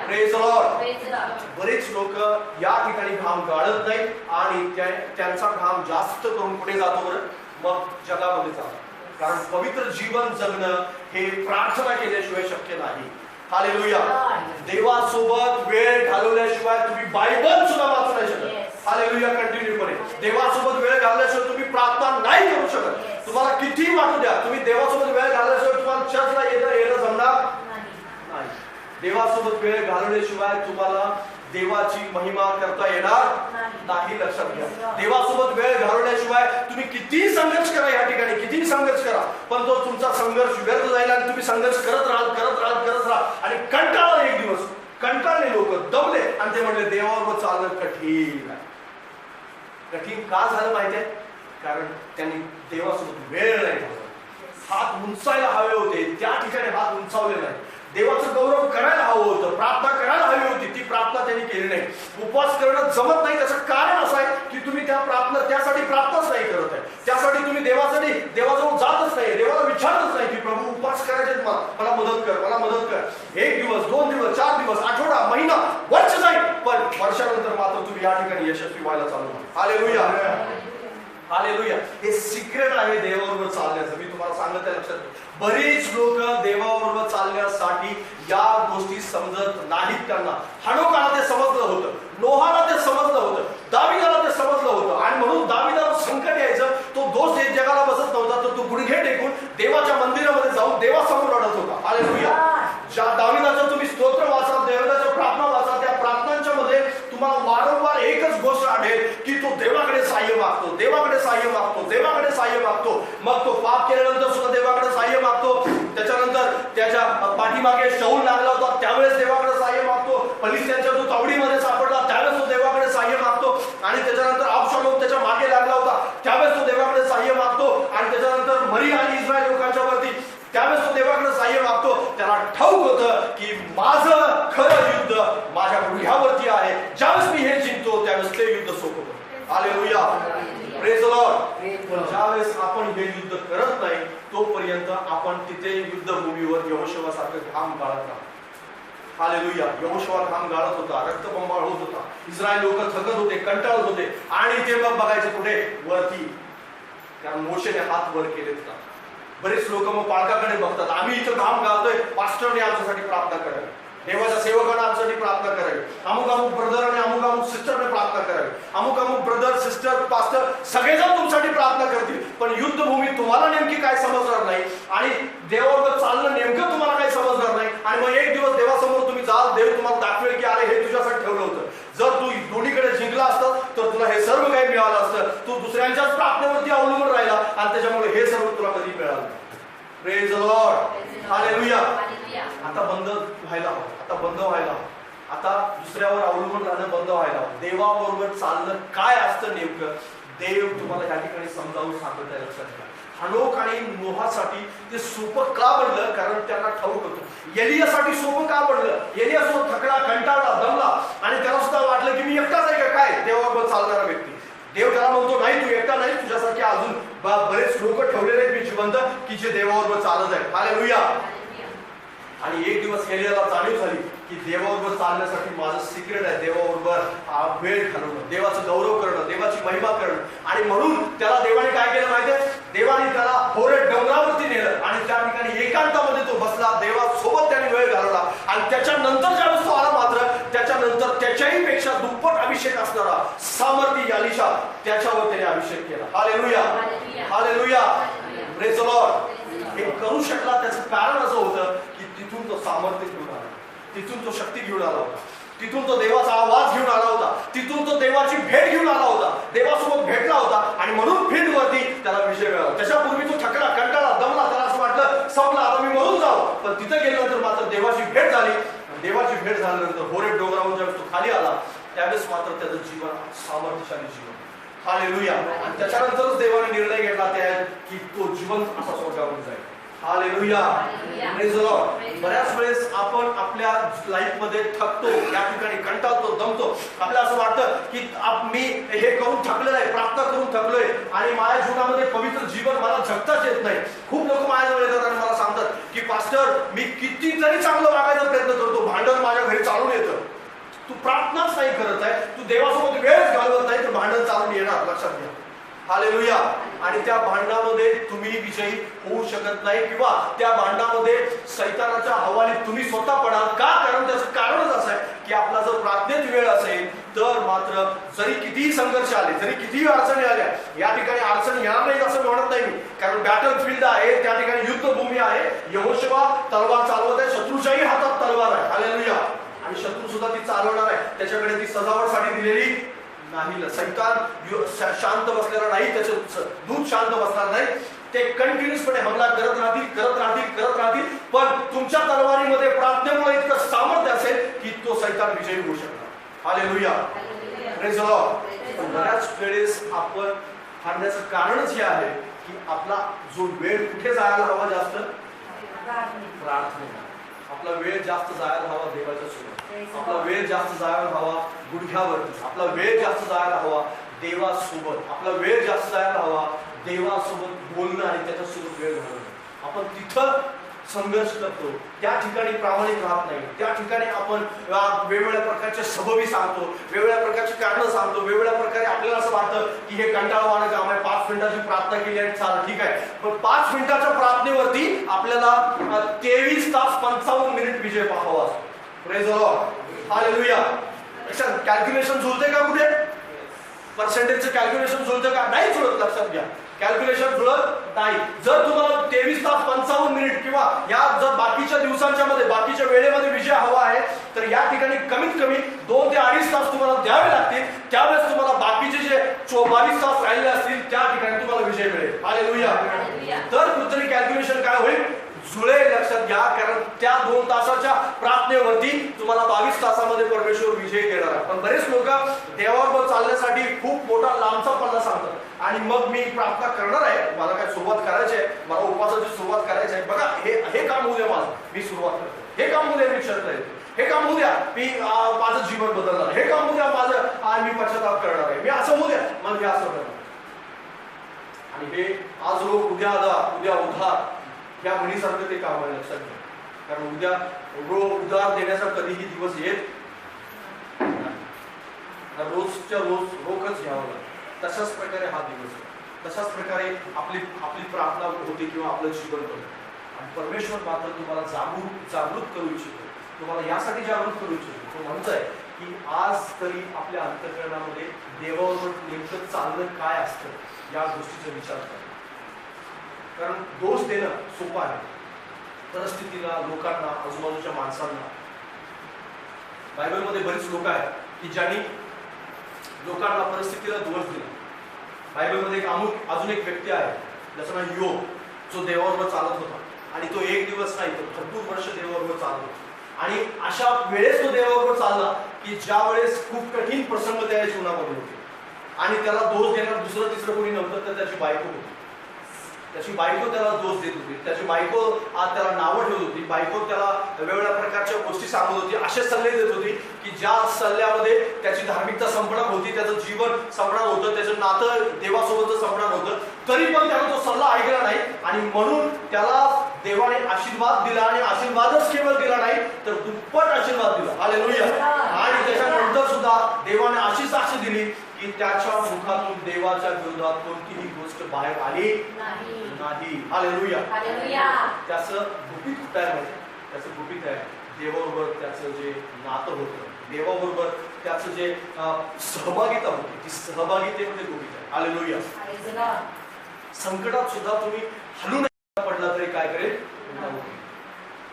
Speaker 1: Praise the Lord. बरेच लोक या ठिकाणी घाम गाळत नाहीत आणि त्यांचा घाम जास्त करून पुढे जातो बरं, मग जगामध्ये जातो. कारण पवित्र जीवन जगणं हे प्रार्थना केल्याशिवाय शक्य नाही. हालेलुया. देवासोबत वेळ घालवल्याशिवाय तुम्ही बायबल सुद्धा वाचू नाही शकत. हालेलुया. कंटिन्यूपणे देवासोबत वेळ घालवल्याशिवाय तुम्ही प्रार्थना नाही करू शकत. तुम्हाला किती वाटू द्या, तुम्ही देवासोबत वेळ घालवल्याशिवाय तुम्हाला चर्चला येणं जमणार नाही. देवासोबत वेळ घालवल्याशिवाय तुम्हाला देवाची महिमा करता येणार नाही. लक्षात घ्या. देवासोबत वेळ घालवल्याशिवाय तुम्ही किती संघर्ष करा, या ठिकाणी किती संघर्ष करा, पण तो तुमचा संघर्ष व्यर्थ जाईल आणि तुम्ही संघर्ष करत राहाल आणि कंटाळा. एक दिवस कंटाळले लोक, दमले आणि ते म्हणले देवाबरोबर चालणं कठीण आहे. कठीण का झालं माहितीये? कारण त्यांनी देवासोबत वेळ नाही घालवला. हात उंचायला हवे होते, त्या ठिकाणी हात उंचावले नाही. देवाचं गौरव करायला हवं होतं, प्रार्थना करायला हवी होती, ती प्रार्थना त्यांनी केली नाही. उपवास करणं जमत नाही त्याचं कारण असं आहे की तुम्ही त्यासाठी प्रार्थनाच नाही करत आहे. त्यासाठी तुम्ही देवाजवळ जातच नाही, देवाला विचारतच नाही की प्रभू उपवास करायचे मला मदत कर, मला मदत कर. 1 दिवस 2 दिवस 4 दिवस आठवडा महिना वर्ष जाईल, पण वर्षानंतर मात्र तुम्ही या ठिकाणी यशस्वी व्हायला चालू व्हा. Hallelujah, hallelujah. हे सिक्रेट आहे देवाबरोबर चालण्याचं. मी तुम्हाला सांगत आहे, लक्षात घ्या. बरेच लोक देवाबरोबर चालण्यासाठी या गोष्टी समजत नाहीत. त्यांना हनोकाला ते समजलं होतं, नोहाला ते समजलं होतं, दाविदाला ते समजलं होतं, आणि म्हणून दाविदाला संकट यायचं. तो दोष जगाला बसत नव्हता, तर तो गुडघे टेकून देवाच्या मंदिरामध्ये जाऊन देवासमोर रडत होता. हालेलुया. ज्या दाविदाचं तुम्ही स्तोत्र वाचा, देवाच्या प्रार्थना वाचा, त्या प्रार्थनांच्या मध्ये तुम्हाला वारंवार एकच गोष्ट आढळेल की तो देवाकडे सहाय्य मागतो, देवाकडे सहाय्य मागतो, देवाकडे सहाय्य मागतो. मग तो पाप केल्यानंतर सुद्धा देवाकडे सहाय्य मागतो. त्याच्यानंतर त्याच्या पाठीमागे शौल लागला होता, त्यावेळेस देवाकडे सहाय्य मागतो. फलिस्त्यांच्या तो तावडीमध्ये सापडला, त्यावेळेस तो देवाकडे सहाय्य मागतो. आणि त्याच्यानंतर अबशालोम त्याच्या मागे लागला होता, त्यावेळेस तो देवाकडे सहाय्य मागतो. आणि त्याच्यानंतर मरी आणि इस्रायल लोकांच्या वरती, त्यावेळेस तो देवाकडे सहाय्य मागतो. त्याला ठाऊक होतं की माझं खरं युद्ध माझ्या गुढघ्यावरती आहे. ज्यावेळेस मी हे जिंकतो त्यावेळेस ते युद्ध सोपं होतं. Hallelujah, praise the Lord. ज्यावेळेस आपण हे युद्ध करत नाही तोपर्यंत आपण तिथे युद्धभूमीवर यहोशुआसारखं घाम गाळत राहतो. हालेलुया. यहोशुआ घाम गाळत होता, रक्तबंबाळ होत होता, इस्रायल लोक थकत होते, कंटाळत होते, आणि ते मग बघायचे कुठे? वरती. कारण मोशेने हात वर केले होता. बरेच लोक मग पालकाकडे बघतात, आम्ही इथं घाम गाळतोय, पास्टरने आमच्यासाठी प्रार्थना करावी, देवाच्या सेवकांना आमच्यासाठी प्रार्थना करावी, अमुक अमुक ब्रदर आणि अमुक सिस्टरने प्रार्थना करावी, अमुक अमुक ब्रदर सिस्टर पास्टर सगळेजण तुमच्यासाठी प्रार्थना करतील. पण युद्धभूमी तुम्हाला नेमकी काय समजणार नाही, आणि देवाबरोबर चालणं नेमकं तुम्हाला काही समजणार नाही. आणि मग एक दिवस देवासमोर तुम्ही जाल, देव तुम्हाला दाखवेल की अरे हे तुझ्यासाठी ठेवलं होतं. जर तू दोन्हीकडे जिंकला असतं तर तुला हे सर्व काही मिळालं असतं. तू दुसऱ्यांच्याच प्रार्थनेवरती अवलंबून राहिला, आणि त्याच्यामुळे हे सर्व तुला कधी मिळालं. Praise the Lord. हालेलुया. आता बंद व्हायला हवं, आता बंद व्हायला हवं. आता दुसऱ्यावर अवलंबून राहणं बंद व्हायला हवं. देवाबरोबर चालणं काय असतं नेमकं, देव तुम्हाला या ठिकाणी समजावून सांगत आहे. लक्षात घ्या. हनोक आणि नोहासाठी ते सोपं का बनलं? कारण त्यांना ठाऊक होतं. एलियासाठी सोपं का बनलं? एलिया सुद्धा थकला, कंटाळला, दमला, आणि त्याला सुद्धा वाटलं की मी एकटाच आहे का काय देवाबरोबर चालणारा व्यक्ती. देव त्याला म्हणतो नाही, तू एकटा नाही, तुझ्यासारखे अजून बरेच लोक ठेवलेले आहेत मी जिवंत की जे देवाबरोबर चालत आहेत. हालेलुया. आणि एक दिवस एलियाला जाणीव झाली की देवाबरोबर चालण्यासाठी माझं सिक्रेट आहे देवाबरोबर वेळ घालवणं, देवाचं गौरव करणं, देवाची महिमा करणं. आणि म्हणून त्याला देवाने काय केलं माहितीये? देवाने त्याला होरेब डोंगरावरती नेलं, आणि त्या ठिकाणी एकांतामध्ये तो बसला, देवासोबत त्याने वेळ घालवला. आणि त्याच्यानंतर ज्यावेळेस तो आला, मात्र त्याच्यानंतर त्याच्याही पेक्षा दुप्पट अभिषेक असणारा सामर्थी एलिशा त्याच्यावर त्याने अभिषेक केला. Hallelujah, hallelujah, praise the Lord. हे करू शकला त्याचं कारण असं होतं की तिथून तो सामर्थ्य घेऊन आला, तिथून तो शक्ती घेऊन आला होता, तिथून तो देवाचा आवाज घेऊन आला होता, तिथून तो देवाची भेट घेऊन आला होता, देवासोबत भेटला होता. आणि म्हणून फील्डवरती त्याला विजय मिळाला. त्याच्यापूर्वी तो थकला, कंटाळा, दमला, त्याला असं वाटलं संपला, आता मी मरून जाऊ. पण तिथं गेल्यानंतर मात्र देवाची भेट झाली. देवाची भेट झाल्यानंतर होरेब डोंगरावरून ज्यावेळेस तो खाली आला त्यावेळेस मात्र त्याचं जीवन सामर्थ्यशाली जीवन. हालेलुया. आणि त्याच्यानंतरच देवाने निर्णय घेतला त्या की तो जिवंत असा स्वर्गावर जाईल. Hallelujah, praise the Lord. बऱ्याच वेळेस आपण आपल्या लाईफ मध्ये थकतो, या ठिकाणी कंटाळतो, दमतो. आपल्याला असं वाटतं की मी हे करून थकलेलं आहे, प्रार्थना करून थकलोय, आणि माझ्या जीवनामध्ये पवित्र जीवन मला जगताच येत नाही. खूप लोक माझ्याजवळ येतात आणि मला सांगतात की पास्टर मी कितीतरी चांगलं वागायचा प्रयत्न करतो, भांडण माझ्या घरी चालून येतं. तू प्रार्थनाच नाही करत आहे, तू देवासोबत वेळच घालवत नाही, तर भांडण चालून येणार. लक्षात घ्या. हालेलुया. आणि त्या भांडणामध्ये तुम्ही विजयी होऊ शकत नाही, किंवा त्या भांडणामध्ये सैतानाच्या हवाली तुम्ही स्वतः पडाल का? कारण त्याचं कारणच असं आहे की आपला जर प्रार्थनेत वेळ असेल तर मात्र जरी कितीही संघर्ष आले, जरी कितीही अडचणी आल्या, या ठिकाणी अडचणी येणार नाहीत असं म्हणत नाही मी, कारण बॅटल फील्ड आहे, त्या ठिकाणी युद्धभूमी आहे. यहोशुआ तलवार चालवत आहे, शत्रूच्याही हातात तलवार आहे. हालेलुया. आणि शत्रू सुद्धा ती चालवणार आहे. त्याच्याकडे ती सजावटसाठी दिलेली नाही. सैतान शांत बसलेला नाही, त्याचं दूध शांत बसणार नाही. ते कंटिन्युअसपणे हमला करत राहतील, करत राहतील, करत राहतील. पण तुमच्या तलवारीमध्ये प्रार्थनेमुळे इतकं सामर्थ्य असेल की तो सैतान विजयी होऊ शकणार. Hallelujah, praise the Lord. बऱ्याच वेळेस आपण हारण्याचं कारणच हे आहे की आपला जो वेळ कुठे जायला हवा जास्त, प्रार्थना. आपला वेळ जास्त जायला हवा देवाच्या सोबत, आपला वेळ जास्त जायला हवा गुडघ्यावरती, आपला वेळ जास्त जायला हवा देवासोबत, आपला वेळ जास्त जायला हवा देवासोबत बोलणं आणि त्याच्यासोबत वेळ घालवणं. आपण तिथं संघर्ष करतो, त्या ठिकाणी प्रामाणिक राहत नाही, त्या ठिकाणी आपण वेगवेगळ्या प्रकारचे सबबी सांगतो, वेगवेगळ्या प्रकारची कारणं सांगतो, वेगवेगळ्या प्रकारे आपल्याला असं वाटतं की हे कंटाळवाणं काम आहे, 5 मिनिटाची प्रार्थना केली आणि चालेल ठीक आहे. पण 5 मिनिटाच्या प्रार्थनेवरती आपल्याला 23 तास 55 मिनिट विजय पाहावा असतो. Praise the Lord, hallelujah. Calculation जुळते का कुठे? पर्सेंटेजचं कॅल्क्युलेशन जुळतं का? नाही जुळत. लक्षात घ्या, कॅल्क्युलेशन जुळत नाही. जर तुम्हाला 23 तास 55 मिनिट किंवा या जर बाकीच्या दिवसांच्या मध्ये, बाकीच्या वेळेमध्ये विजय हवा आहे, तर या ठिकाणी कमीत कमी 2 ते 2.5 तास तुम्हाला द्यावे लागतील. त्यावेळेस तुम्हाला बाकीचे जे 22 तास राहिले असतील त्या ठिकाणी तुम्हाला विजय मिळेल. हालेलुया. तर कुठतरी कॅल्क्युलेशन काय होईल? जुळे. लक्षात घ्या, कारण त्या 2 तासाच्या प्रार्थनेवरती तुम्हाला 22 तासामध्ये परमेश्वर विजय देणार आहे. पण बरेच लोक देवाबरोबर चालण्यासाठी खूप मोठा लांबचा पल्ला सांगतात आणि मग मी प्रार्थना करणार आहे, मला काय सुरुवात करायची आहे, मला उपवासाची सुरुवात करायची आहे, बघा हे काम होऊ द्या माझं, मी सुरुवात करतो, हे काम होऊ द्या मी चर्चा येतो, हे काम होऊ द्या मी माझं जीवन बदलणार, हे काम होऊ द्या माझं मी पश्चाताप करणार आहे, मी असं होऊ द्या मग मी असं करणार. आणि हे आज रोग उद्या उधार या म्हणीसारखं ते काम आहे. लक्षात घ्या, कारण उद्या उधार देण्याचा कधीही दिवस येत रोजच्या रोज रोखच घ्यावं लागतं. तशाच प्रकारे हा दिवस आहे, तशाच प्रकारे आपली प्रार्थना होती किंवा आपलं जीवन होतं. आणि परमेश्वर मात्र तुम्हाला जागृत करू इच्छितो, तुम्हाला यासाठी जागृत करू इच्छितो. तो म्हणतोय की आज तरी आपल्या अंतःकरणामध्ये देवावर नेमकं चालणं काय असतं या गोष्टीचा विचार करा. कारण दोष देणं सोपं आहे परिस्थितीला, लोकांना, आजूबाजूच्या माणसांना. बायबलमध्ये बरीच लोक आहेत की ज्यांनी लोकांना, परिस्थितीला दोष दिला. बायबलमध्ये अजून एक व्यक्ती आहे ज्याचं नाव योग, जो देवाबरोबर चालत होता आणि तो एक दिवस नाही तर भरपूर वर्ष देवाबरोबर चालत होता. आणि अशा वेळेस तो देवाबरोबर चालला की ज्या वेळेस खूप कठीण प्रसंग त्या जीवनामध्ये होते आणि त्याला दोष देणार दुसरं तिसरं कोणी नव्हतं तर त्याची बायको होती. त्याची बायको त्याला दोष देत होती, त्याची बायको त्याला नावं ठेवत होती, बायको त्याला वेगवेगळ्या प्रकारच्या गोष्टी सांगत होती, असे सल्ले देत होती की ज्या सल्ल्यामध्ये त्याची धार्मिकता संपणार होती, त्याचं जीवन संपणार होतं, त्याचं नातं देवासोबतचं संपणार होतं. तरी पण त्याला तो सल्ला ऐकला नाही आणि म्हणून त्याला देवाने आशीर्वाद दिला आणि आशीर्वादच केवळ दिला नाही तर दुप्पट आशीर्वाद दिला. हालेलुया. आणि त्याच्यानंतर सुद्धा देवाने अशी साक्ष दिली की त्याच्या मुखातून देवाच्या विरोधात कोणतीही गोष्ट बाहेर आली नाही. हालेलुया. त्याचं गुपित काय माहिती? त्याचं गुपित आहे देवाबरोबर त्याचं जे नातं होतं, देवाबरोबर त्याचं जे सहभागिता होती, ती सहभागितेमध्ये गुपित आहे. हालेलुया. संकटात सुद्धा तुम्ही हलू नाही पडला तरी काय करेल,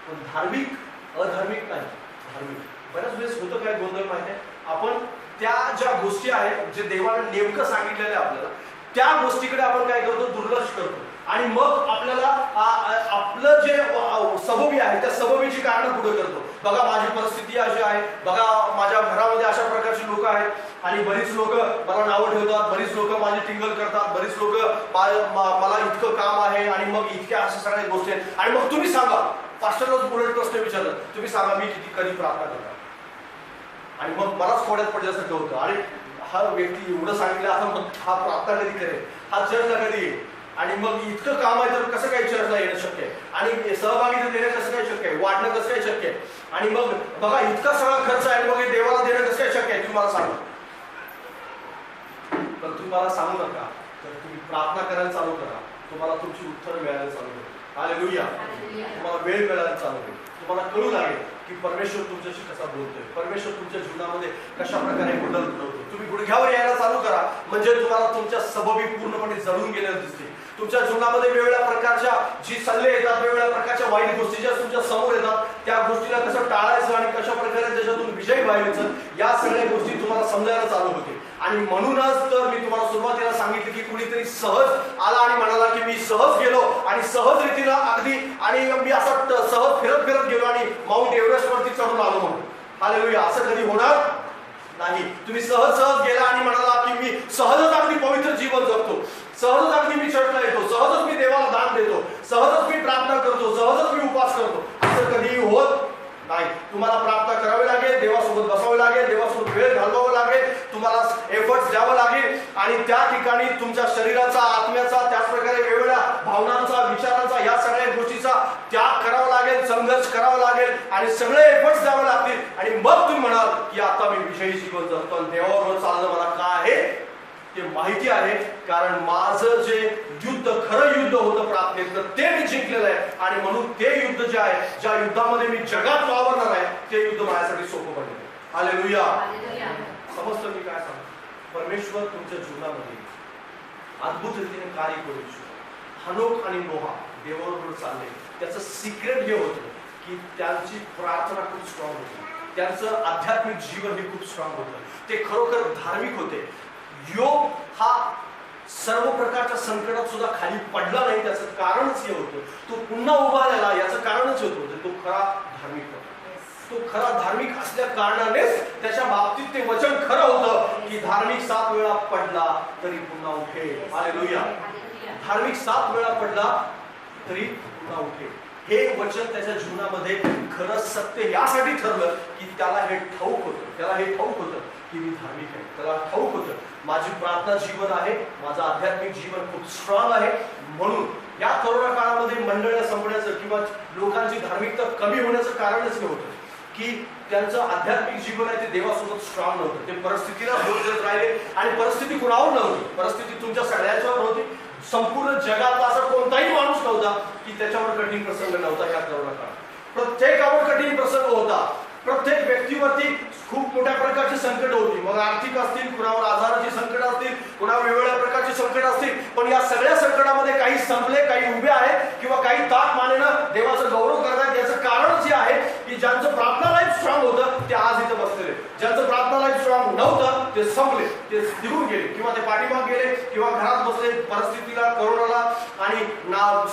Speaker 1: पण धार्मिक अधार्मिक नाही, धार्मिक. बऱ्याच वेळेस होतं काय गोंधळ माहिती आहे, आपण त्या ज्या गोष्टी आहेत जे देवाने नेमकं सांगितलेलं आहे आपल्याला, त्या गोष्टीकडे आपण काय करतो, दुर्लक्ष करतो आणि मग आपल्याला आपलं जे सबबी आहे त्या सबबीची कारणं पुढे करतो. बघा माझी परिस्थिती अशी आहे, बघा माझ्या घरामध्ये अशा प्रकारची लोक आहेत आणि बरीच लोक मला नावं ठेवतात, बरीच लोक माझी टिंगल करतात, बरीच लोक मला इतकं काम आहे आणि मग इतक्या अशा सगळ्या गोष्टी आहेत. आणि मग तुम्ही सांगा, पास्टरलाच उलट प्रश्न विचारला, तुम्ही सांगा मी कधी प्रार्थना करता. आणि मग मलाच खोड्यात पडल्यासारखं होतं, अरे हा व्यक्ती एवढं सांगितलं, आता मग हा प्रार्थना कधी करेल, हा चर्चला कधी येईल, आणि मग इतकं काम आहे तर कसं काही चर्चला येणं शक्य आहे, आणि सहभागिता देणं कसं काय शक्य आहे, वाढणं कसं काय शक्य आहे, आणि मग बघा इतका सगळा खर्च आहे मग देवाला देणं कसं काय शक्य आहे, तुम्हाला सांगा. पण तुम्हाला सांगू नका, तर तुम्ही प्रार्थना करायला चालू करा, तुम्हाला तुमची उत्तर मिळायला चालू होईल. हालेलुया. तुम्हाला वेळ मिळायला चालू होईल, तुम्हाला कळू लागेल की परमेश्वर तुमच्याशी कसा बोलतोय, परमेश्वर तुमच्या जीवनामध्ये कशा प्रकारे बदल घडवतो. तुम्ही गुडघ्यावर यायला चालू करा, म्हणजे तुम्हाला तुमच्या सबबी पूर्णपणे जळून गेलेल्या दिसतील. तुमच्या जीवनामध्ये वेगवेगळ्या प्रकारच्या जी सल्ले येतात, वेगवेगळ्या प्रकारच्या वाईट गोष्टी ज्या तुमच्या समोर येतात, त्या गोष्टीला कसं टाळायचं आणि कशा प्रकारे त्याच्यातून विजय व्हायचं, या सगळ्या गोष्टी तुम्हाला समजायला चालू होते. आणि म्हणूनच तर मी तुम्हाला सुरुवातीला सांगितलं की कुणीतरी सहज आला आणि म्हणाला की मी सहज गेलो आणि सहज रीतीला अगदी आणि मी असं सहज फिरत गेलो आणि माउंट एव्हरेस्ट वरती चढून आलो म्हणून. हालेलुया. असं कधी होणार नाही. तुम्ही सहज सहज गेला आणि म्हणाला की मी सहजच अगदी पवित्र जीवन जगतो, सहजच अगदी मी चर्चला येतो, सहजच मी देवाला दान देतो, सहजच मी प्रार्थना करतो, सहजच मी उपवास करतो, असं कधीही होत नाही. तुम्हाला प्रार्थना करावी लागेल, देवासोबत बसावं लागेल, देवासोबत वेळ घालवावं लागेल, तुम्हाला एफर्ट्स द्यावं लागेल आणि त्या ठिकाणी तुमच्या शरीराचा, आत्म्याचा, त्याचप्रकारे वेगवेगळ्या भावनांचा, विचारांचा, या सगळ्या गोष्टीचा त्याग करावा लागेल, संघर्ष करावा लागेल आणि सगळे एफर्ट्स द्यावे लागतील आणि मग तुम्ही म्हणाल की आता मी विजयी जीवन जगतो आणि देवाबरोबर चालणं मला काय आहे ते माहिती आहे, कारण माझं जे युद्ध, खरं युद्ध होतं प्रार्थनेत, ते मी जिंकलेलं आहे आणि म्हणून ते युद्ध जे आहे, ज्या युद्धामध्ये मी जगात वावरणार आहे, ते युद्ध माझ्यासाठी सोपं पडलं. हालेलुया. समजतं मी काय सांगतो? परमेश्वर तुमच्या जीवनामध्ये अद्भुत रीतीने कार्य करू इच्छितो. हनोक आणि नोहा देवाबरोबर चालले, त्याचं सिक्रेट हे होतं की त्यांची प्रार्थना खूप स्ट्रॉंग होती, त्यांचं आध्यात्मिक जीवन हे खूप स्ट्रॉंग होतं, ते खरोखर धार्मिक होते. योग हा सर्व प्रकारच्या संकटात सुद्धा खाली पडला नाही, त्याचं कारणच हे होतं, तो पुन्हा उभा राहिला याचं कारणच होतं, तो खरा धार्मिक होता. तो खरा धार्मिक असल्या कारणानेच त्याच्या बाबतीत ते वचन खरं होतं की धार्मिक 7 वेळा पडला तरी पुन्हा उठेल. हालेलुया. धार्मिक 7 वेळा पडला तरी पुन्हा उठेल. हे वचन त्याच्या जीवनामध्ये खरं सत्य यासाठी ठरलं की त्याला हे ठाऊक होतं, त्याला हे ठाऊक होतं की मी धार्मिक आहे, त्याला ठाऊक होतं माझी प्रार्थना जीवन आहे, माझं आध्यात्मिक जीवन खूप स्ट्रॉंग आहे. म्हणून या कोरोना काळामध्ये मंडळ संपण्याचं किंवा लोकांची धार्मिकता कमी होण्याचं कारणच हे होतं की त्यांचं आध्यात्मिक जीवन आहे ते देवासोबत स्ट्रॉंग नव्हतं. ते परिस्थितीला भोग देत राहिले आणि परिस्थिती कुणावर नव्हती, परिस्थिती तुमच्या सगळ्यांच्यावर होती. संपूर्ण जगातला असा कोणताही माणूस नव्हता की त्याच्यावर कठीण प्रसंग नव्हता. या कोरोना काळात प्रत्येकावर कठीण प्रसंग होता, प्रत्येक व्यक्तीवरती खूप मोठ्या प्रकारची संकट होती, मग आर्थिक असतील, कुणावर आजाराची संकट असतील, कुणावर वेगवेगळ्या प्रकारची संकट असतील, पण या सगळ्या संकटामध्ये काही संपले, काही उभे आहेत किंवा काही ताक मानेनं देवाचा गौरव करतात. याचं कारणच हे आहे की ज्यांचं प्रार्थना लाईफ स्ट्रॉंग होतं ते आज इथं बसलेले, ज्यांचं प्रार्थना लाईफ स्ट्रॉंग नव्हतं ते संपले, ते निघून गेले किंवा ते पाठीमाग गेले किंवा घरात बसले, परिस्थितीला, कोरोनाला आणि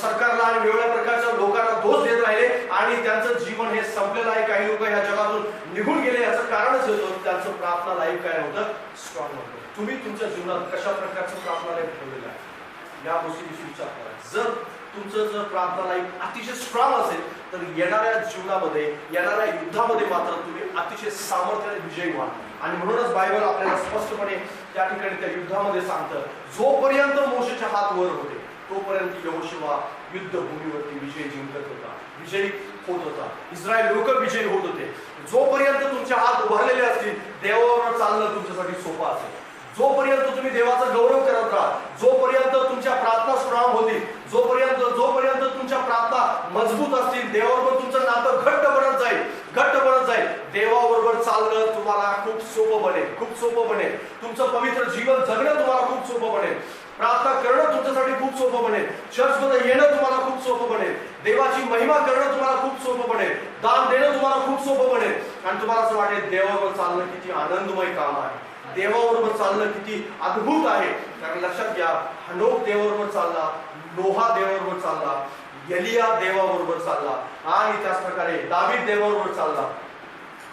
Speaker 1: सरकारला आणि वेगवेगळ्या प्रकारच्या लोकांना दोष देत राहिले आणि त्यांचं जीवन हे संपलेलं आहे. काही लोक या जगातून निघून गेले, याचं कारणच होतं त्यांचं प्रार्थना लाईफ काय होतं, स्ट्रॉंग होतं. तुम्ही तुमच्या जीवनात कशा प्रकारचं प्रार्थना लाईफ ठेवलेलं आहे या गोष्टीविषयी विचार करा. जर तुमचं जर प्रार्थना लाईफ अतिशय स्ट्रॉंग असेल तर येणाऱ्या जीवनामध्ये, येणाऱ्या युद्धामध्ये मात्र तुम्ही अतिशय सामर्थ्याने विजयी व्हाल. आणि म्हणूनच बायबल आपल्याला स्पष्टपणे त्या ठिकाणी त्या युद्धामध्ये सांगतं, जोपर्यंत मोशेचे हात वर होते तोपर्यंत यहोशुआ युद्धभूमीवरती विजय जिंकत होता, विजयी होत होता, इस्रायल लोक विजयी होत होते. जोपर्यंत तुमचे हात उभारलेले असतील देवावर चालणं तुमच्यासाठी सोपं असेल. जोपर्यंत तुम्ही देवाचा गौरव करत राहा, जोपर्यंत तुमच्या प्रार्थना स्ट्रॉंग होतील, जोपर्यंत तुमच्या प्रार्थना मजबूत असतील, देवाबरोबर तुमचं नातं घट्ट बनत जाईल, घट्ट बनत जाईल, देवाबरोबर चालणं तुम्हाला खूप सोपं बनेल, खूप सोपं बनेल. तुमचं पवित्र जीवन जगणं तुम्हाला खूप सोपं बनेल, प्रार्थना करणं तुमच्यासाठी खूप सोपं बनेल, चर्चमध्ये येणं तुम्हाला खूप सोपं बनेल, देवाची महिमा करणं तुम्हाला खूप सोपं बनेल, दान देणं तुम्हाला खूप सोपं बनेल आणि तुम्हाला असं वाटेल देवाबरोबर चालणं किती आनंदमय काम आहे, देवाबरोबर चालणं किती अद्भुत आहे. कारण लक्षात घ्या, हनोक देवाबरोबर चालला, नोहा देवाबरोबर चालला, एलिया देवाबरोबर चालला आणि त्याच प्रकारे दावीद देवाबरोबर चालला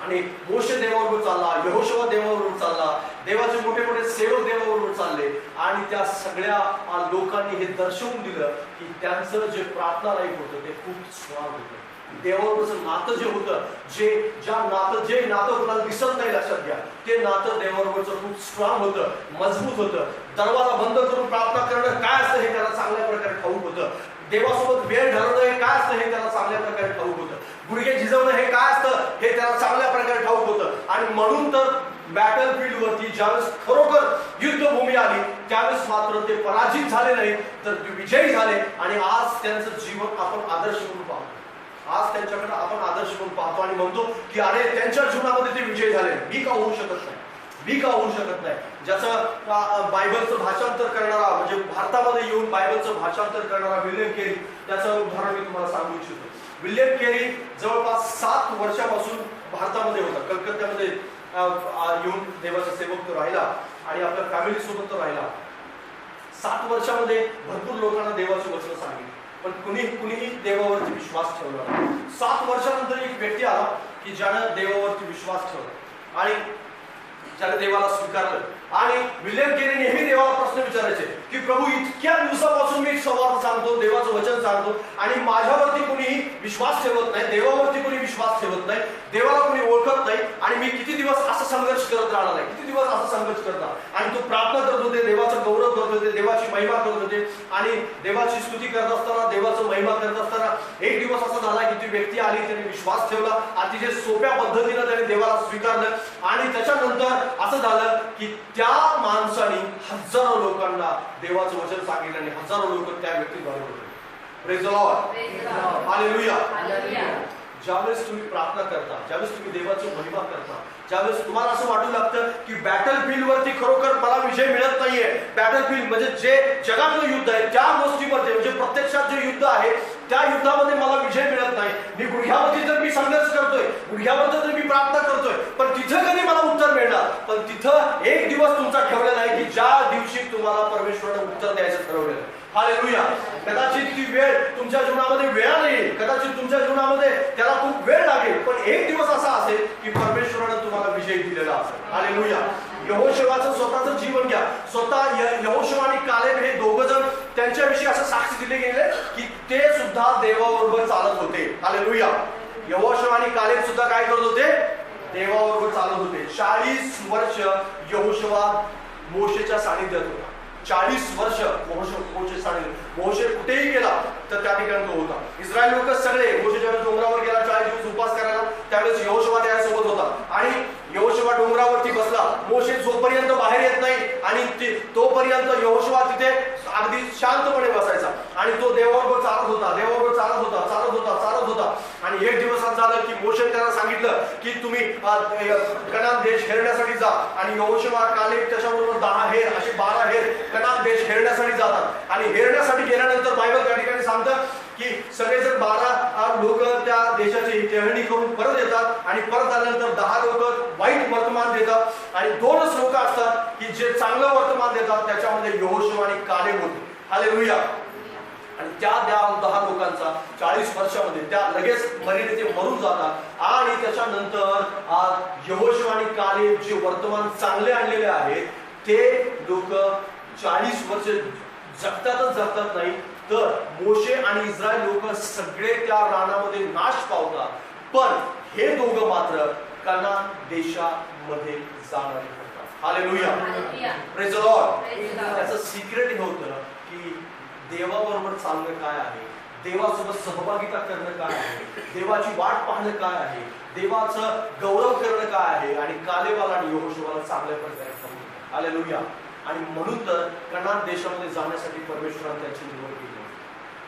Speaker 1: आणि मोशे देवाबरोबर चालला, यहोशुआ देवाबरोबर चालला, देवाचे मोठे मोठे सेवक देवाबरोबर चालले आणि त्या सगळ्या लोकांनी हे दर्शवून दिलं की त्यांचं जे प्रार्थना लाईफ होतं ते खूप स्ट्रॉंग होतं. देवाबरोबरचं नातं जे होतं, जे नातं कोणाला दिसत नाही, लक्षात घ्या, ते नातं देवाबरोबरचं खूप स्ट्रॉंग होतं, मजबूत होतं. दरवाजा बंद करून प्रार्थना करणं काय असतं हे त्याला चांगल्या प्रकारे ठाऊक होतं, देवासोबत वेळ घालवणं हे काय असतं हे त्याला चांगल्या प्रकारे ठाऊक होतं, गुडघे झिजवणं हे काय असतं हे त्याला चांगल्या प्रकारे ठाऊक होतं. आणि म्हणून तर बॅटल फील्ड वरती ज्यावेळेस खरोखर युद्धभूमी आली त्यावेळेस मात्र ते पराजित झाले नाही तर ते विजयी झाले आणि आज त्यांचं जीवन आपण आदर्श म्हणून पाहतो. आज त्यांच्याकडे आपण आदर्श म्हणून पाहतो आणि म्हणतो की अरे त्यांच्या जीवनामध्ये ते विजय झाले, मी का होऊ शकत नाही, मी का होऊ शकत नाही. ज्याचं बायबलचं भाषांतर करणारा, म्हणजे भारतामध्ये येऊन बायबलचं भाषांतर करणारा विल्यम केरी, त्याचं उदाहरण मी तुम्हाला सांगू इच्छितो. विल्यम केरी जवळपास 7 वर्षापासून भारतामध्ये होता, कलकत्त्यामध्ये येऊन देवाचा सेवक तो राहिला आणि आपल्या फॅमिली सोबत तो राहिला. 7 वर्षामध्ये भरपूर लोकांना देवाची वचनं सांगितली पण कुणीही देवावरती विश्वास ठेवला नाही. 7 वर्षानंतर एक व्यक्ती आला की ज्यानं देवावरती विश्वास ठेवला आणि ज्याने देवाला स्वीकारलं. आणि विल्यम केरी नेहमी देवाला प्रश्न विचारायचे की प्रभू, इतक्या दिवसापासून मी संवाद सांगतो, देवाचं वचन सांगतो, आणि माझ्यावरती कोणी विश्वास ठेवत नाही, देवावरती कोणी विश्वास ठेवत नाही, देवाला कोणी ओळखत नाही, आणि मी किती दिवस असं संघर्ष करत राहणार आहे, किती दिवस असं संघर्ष करणार. आणि तो प्रार्थना करत होते, देवाचं गौरव करत होते, देवाची महिमा करत होते, आणि देवाची स्तुती करत असताना, देवाचं महिमा करत असताना एक दिवस असा झाला की ती व्यक्ती आली, त्याने विश्वास ठेवला, अतिशय सोप्या पद्धतीने त्याने देवाला स्वीकारलं. आणि त्याच्यानंतर असं झालं की त्या माणसाने हजारो लोकांना देवाचं वचन सांगितलं आणि हजारो लोक त्या व्यक्तीद्वारे होते. Praise the Lord, hallelujah. ज्यावेळेस तुम्ही प्रार्थना करता, ज्यावेळेस तुम्ही देवाची महिमा करता, ज्यावेळेस तुम्हाला असं वाटू लागतं की बॅटल फील्ड वरती खरोखर मला विजय मिळत नाहीये, बॅटल फील्ड म्हणजे जे जगातलं युद्ध आहे त्या गोष्टीमध्ये, म्हणजे प्रत्यक्षात जे युद्ध आहे त्या युद्धामध्ये मला विजय मिळत नाही, मी गुडघ्यावरती जर मी संघर्ष करतोय, गुडघ्यावरती जर मी प्रार्थना करतोय, पण तिथं कधी मला उत्तर मिळणार. पण तिथं एक दिवस तुमचा ठेवलेला आहे की ज्या दिवशी तुम्हाला परमेश्वराने उत्तर द्यायचं ठरवलेलं आहे. हालेलुया. कदाचित ती वेळ तुमच्या जीवनामध्ये वेळाने येईल, कदाचित तुमच्या जीवनामध्ये त्याला खूप वेळ लागेल, पण एक दिवस असा असेल की परमेश्वराने तुम्हाला विजय दिलेला असेल. हालेलुया. यहोशुवाचं स्वतःचं जीवन घ्या. स्वतः यहोशुवा आणि कालेब हे दोघं जण त्यांच्याविषयी असं साक्ष दिले गेले की ते सुद्धा देवाबरोबर चालत होते. हालेलुया. यहोशुवा आणि कालेब सुद्धा काय करत होते? देवाबरोबर चालत होते. 40 वर्ष यहोशुवा मोशेच्या सानिध्यात होता. 40 वर्ष मोशे सानिध्यात. मोशे कुठेही गेला तर त्या ठिकाणी तो होता. इस्रायल लोक सगळे मोशेच्या डोंगरावर गेला 40 दिवस उपवास करायला, त्यावेळेस यहोशुवा त्यासोबत होता. आणि यहोशुवा डोंगरावरती बसला. मोशे जोपर्यंत बाहेर येत नाही आणि तोपर्यंत यहोशुवा तिथे अगदी शांतपणे बसायचा आणि तो देवाबरोबर चालत होता, देवाबरोबर चालत होता, चालत होता, चालत होता. आणि एक दिवस असं झालं की मोशे त्याला सांगितलं की तुम्ही कनान देश हेरण्यासाठी जा. आणि यहोशुवा कालेब त्याच्याबरोबर 10 हेर असे 12 हेर कनान देश हेरण्यासाठी जातात. आणि हेरण्यासाठी गेल्यानंतर बायबल त्या ठिकाणी सांगतं की सगळेजण 12 लोक त्या देशाची टेहळणी करून परत येतात. आणि परत आल्यानंतर 10 लोक वाईट वर्तमान देतात आणि 2च लोक असतात की जे चांगलं वर्तमान देतात. त्याच्यामध्ये यहोशुवा आणि कालेब होते. हालेलुया. आणि त्या 10 लोकांचा 40 वर्षामध्ये त्या लगेच मरीने ते मरून जातात. आणि त्याच्यानंतर यहोशुवा आणि कालेब जे वर्तमान चांगले आणलेले आहेत ते लोक 40 वर्ष जगतातच जगतात नाही, तर मोशे आणि इस्रायल लोक सगळे त्या रानामध्ये नाश पावतात. पण हे दोघं मात्र कनान देशामध्ये जाणारे होतात. हालेलुया. Praise the Lord. त्याचं सिक्रेट हे होतं की देवाबरोबर चालणं काय आहे, देवासोबत सहभागिता करणं काय आहे, देवाची वाट पाहणं काय आहे, देवाचं गौरव करणं काय आहे. आणि कालेबाला आणि यहोशुवाला चांगल्या प्रकारे समजलं. हालेलुया. आणि म्हणून तर कनान देशामध्ये जाण्यासाठी परमेश्वराने त्याची निवड केली.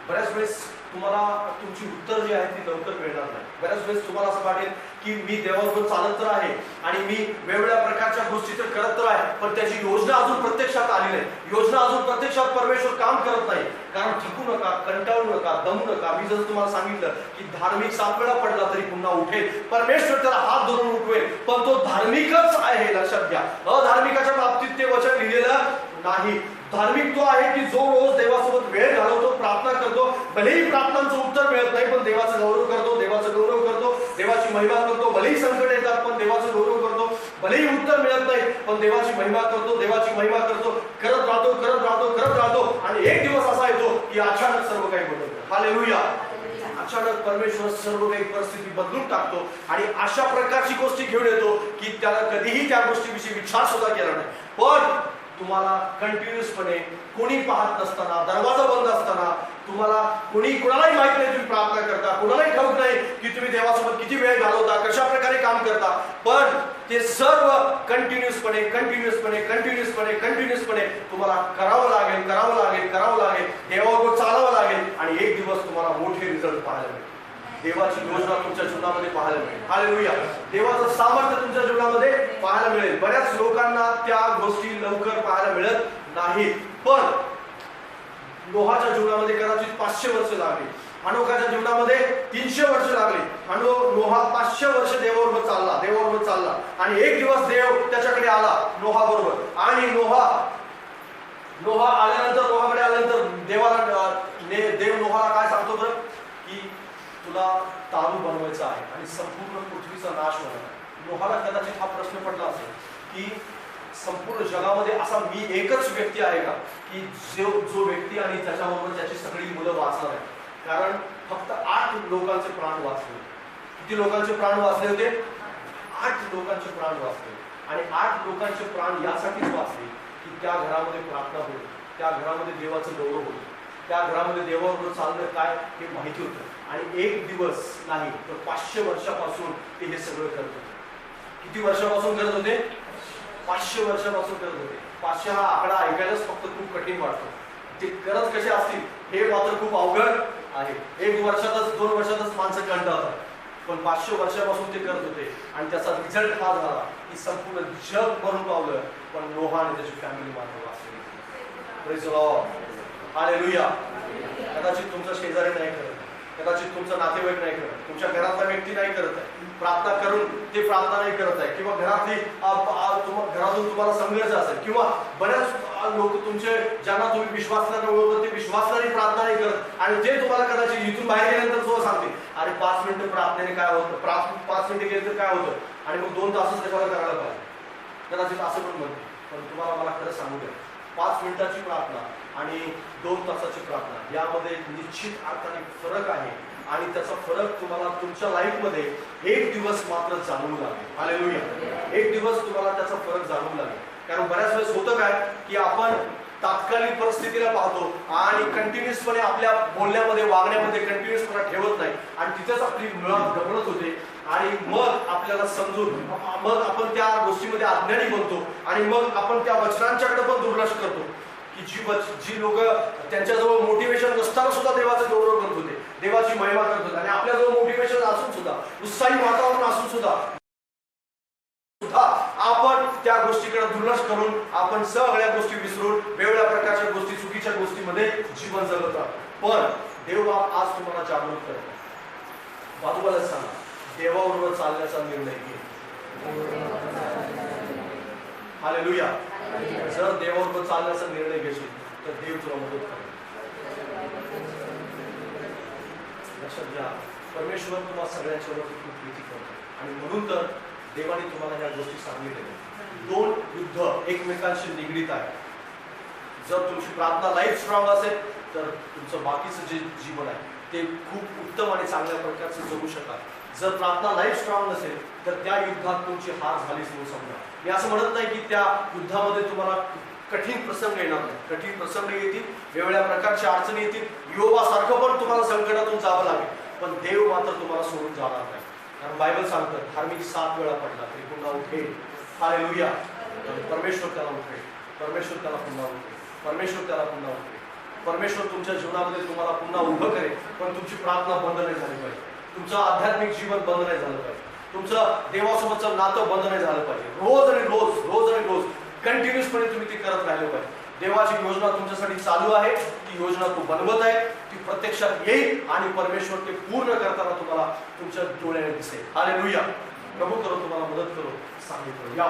Speaker 1: बऱ्याच वेळेस तुम्हाला तुमची उत्तर जी आहे ती लवकर मिळणार नाही. बऱ्याच वेळेस तुम्हाला असं वाटेल की मी देवाबरोबर चालत तर आहे आणि मी वेगवेगळ्या प्रकारच्या गोष्टी तर करत तर आहे, पण त्याची योजना अजून प्रत्यक्षात आली नाही, योजना अजून प्रत्यक्षात परमेश्वर काम करत नाही. कारण थकू नका, कंटाळू नका, दमू नका. मी जसं तुम्हाला सांगितलं की धार्मिक 7 वेळा पडला तरी पुन्हा उठेल. परमेश्वर त्याला हात धरून उठवेल, पण तो धार्मिकच आहे हे लक्षात घ्या. अधार्मिकाच्या बाबतीत ते वचन लिहिलेलं नाही. धार्मिक तो आहे की जो रोज देवासोबत वेळ घालवतो, प्रार्थना करतो, भलेही प्रार्थनांचं उत्तर मिळत नाही पण देवाचं गौरव करतो, देवाचं गौरव करतो, देवाची महिमा करतो. भलेही संकट येतात पण देवाचं गौरव करतो, भलेही उत्तर मिळत नाही पण देवाची महिमा करतो, देवाची महिमा करतो, करत राहतो, करत राहतो, करत राहतो. आणि एक दिवस असा येतो की अचानक सर्व काही बदलतं. हालेलुया. अचानक परमेश्वर सर्व काही परिस्थिती बदलून टाकतो आणि अशा प्रकारची गोष्टी घेऊन येतो की त्याला कधीही त्या गोष्टीविषयी विचार सुद्धा केला नाही. पण तुम्हाला कंटिन्युअसपणे कोणी पाहत नसताना, दरवाजा बंद असताना, तुम्हाला कोणालाही माहित नाही तुम्ही प्रार्थना करता, कोणालाही ठाऊक नाही की तुम्ही देवासोबत किती वेळ घालवता, कशा प्रकारे काम करता, पण ते सर्व कंटिन्युअसपणे तुम्हाला करावं लागेल, देवाबरोबर चालावं लागेल. आणि एक दिवस तुम्हाला मोठे रिझल्ट पाहायला मिळेल. देवाची योजना तुमच्या जीवनामध्ये पाहायला मिळेल. हालेलुया. देवाचं सामर्थ्य तुमच्या जीवनामध्ये पाहायला मिळेल. बऱ्याच लोकांना त्या गोष्टी लवकर पाहायला मिळत नाहीत. पण नोहाच्या जीवनामध्ये कदाचित 500 वर्ष लागली, हनोकाच्या जीवनामध्ये 300 वर्ष लागली. नोहा 500 वर्ष देवाबरोबर चालला आणि एक दिवस देव त्याच्याकडे आला नोहा बरोबर. आणि नोहाकडे आल्यानंतर देव नोहाला काय सांगतो बरं की तुला तारू बनवायचा आहे आणि संपूर्ण पृथ्वीचा नाश होणार आहे. नोहाला कदाचित हा प्रश्न पडला असेल की संपूर्ण जगामध्ये असा मी एकच व्यक्ती आहे का की जो व्यक्ती आणि त्याच्याबरोबर त्याची सगळी मुलं वाचणार आहे. कारण फक्त 8 लोकांचे प्राण वाचले. किती लोकांचे प्राण वाचले होते? 8 लोकांचे प्राण वाचले. आणि 8 लोकांचे प्राण यासाठीच वाचले की त्या घरामध्ये प्रार्थना होईल, त्या घरामध्ये देवाचं गौरव होईल, त्या घरामध्ये देवाबरोबर चालणं काय हे माहिती होतं. आणि एक दिवस नाही तर 500 वर्षापासून ते हे सगळं करत होते. किती वर्षापासून करत होते? 500 वर्षापासून करत होते. 500 हा आकडा ऐकायलाच फक्त खूप कठीण वाटतो. ते करत कसे असतील हे मात्र खूप अवघड आहे. 1 वर्षातच 2 वर्षातच माणसं कंटाळतात. पण 500 वर्षापासून ते करत होते आणि त्याचा रिझल्ट हा झाला की संपूर्ण जग मरून पावलं पण नोहा आणि त्याची फॅमिली मात्र वाचली. Praise the Lord, hallelujah. कदाचित तुमचा शेजारी नाही करत, कदाचित तुमचा नातेवाईक नाही करत, तुमच्या घरातला व्यक्ती नाही करत आहे, प्रार्थना करून ते प्रार्थना नाही करत आहे, किंवा घरातून तुम्हाला संघर्ष असेल, किंवा बऱ्याच लोक तुमचे ज्यांना तुम्ही विश्वासणारे ओळखता ते विश्वासणारी प्रार्थना नाही करत आणि ते तुम्हाला कदाचित इथून बाहेर गेल्यानंतर सुद्धा सांगते अरे 5 मिनिटं प्रार्थनेने काय होतं, 5 मिनिटं गेले तर काय होतं आणि मग 2 तासच त्याच्यावर करायला पाहिजे. कदाचित असं पण म्हणते. पण तुम्हाला मला खरं सांगू द्या, 5 मिनिटाची प्रार्थना आणि 2 तासाची प्रार्थना यामध्ये निश्चित अर्थाने फरक आहे. आणि त्याचा फरक तुम्हाला तुमच्या लाईफमध्ये एक दिवस मात्र जाणवू लागेल. हालेलुया. एक दिवस तुम्हाला त्याचा फरक जाणवू लागेल. कारण बऱ्याच वेळेस होतं काय की आपण तात्कालिक परिस्थितीला पाहतो आणि कंटिन्युअसपणे आपल्या बोलण्यामध्ये वागण्यामध्ये कंटिन्युअसपणा ठेवत नाही आणि तिथेच आपली मुळात गडबड होते आणि मग आपल्याला समजून मग आपण त्या गोष्टीमध्ये अज्ञानी बनतो आणि मग आपण त्या वचनांच्याकडे पण दुर्लक्ष करतो की जी लोक त्यांच्याजवळ मोटिवेशन नसताना सुद्धा देवाचं गौरव करत होते, देवाची महिमा करत होते आणि आपल्याजवळ मोटिवेशन असून सुद्धा, उत्साही वातावरण असून सुद्धा आपण त्या गोष्टीकडे दुर्लक्ष करून आपण सगळ्या गोष्टी विसरून वेगवेगळ्या प्रकारच्या गोष्टी, चुकीच्या गोष्टीमध्ये जीवन जगत राहतो. पण देव आज तुम्हाला जागृत करतो. बाजूबालाच सांगा, देवाबरोबर चालण्याचा निर्णय घे. हालेलुया. जर देवाबरोबर चालण्याचा निर्णय घेशील तर देव तुला मदत करेल. लक्षात घ्या, परमेश्वर तुम्हाला सगळ्यांच्या वरती खूप प्रीती करतो आणि म्हणून तर देवाने तुम्हाला ह्या गोष्टी सांगितल्या. 2 युद्ध एकमेकांशी निगडीत आहे. जर तुमची प्रार्थना लाईफ स्ट्रॉंग असेल तर तुमचं बाकीचं जे जीवन आहे ते खूप उत्तम आणि चांगल्या प्रकारचं जगू शकाल. जर प्रार्थना लाईफ स्ट्रॉंग नसेल तर त्या युद्धात तुमची हार झालीच म्हणून समजा. मी असं म्हणत नाही की त्या युद्धामध्ये तुम्हाला कठीण प्रसंग येणार नाही. कठीण प्रसंग येतील, वेगवेगळ्या प्रकारच्या अडचणी येतील, योबासारखं पण तुम्हाला संकटातून जावं लागेल, पण देव मात्र तुम्हाला सोडून जाणार नाही. कारण बायबल सांगतं धार्मिक 7 वेळा पडला तरी पुन्हा उठेल. हालेलुया. परमेश्वर त्याला उठेल, परमेश्वर त्याला पुन्हा उठेल, परमेश्वर त्याला पुन्हा उठेल. परमेश्वर तुमच्या जीवनामध्ये तुम्हाला पुन्हा उभं करेल. पण तुमची प्रार्थना बंद नाही झाली पाहिजे, तुमचं आध्यात्मिक जीवन बंद नाही झालं पाहिजे, तुमचं देवासोबतचं नातं बंद नाही झालं पाहिजे. रोज आणि रोज, रोज आणि रोज कंटिन्युअसपणे तुम्ही ते करत राहिलं पाहिजे. देवाची योजना तुमच्यासाठी चालू आहे, ती योजना तू बनवत आहे, ती प्रत्यक्षात येईल आणि परमेश्वर ते पूर्ण करताना तुम्हाला तुमच्या डोळ्याने दिसेल. हालेलुया. प्रभू करो तुम्हाला मदत करो सांगितलं. या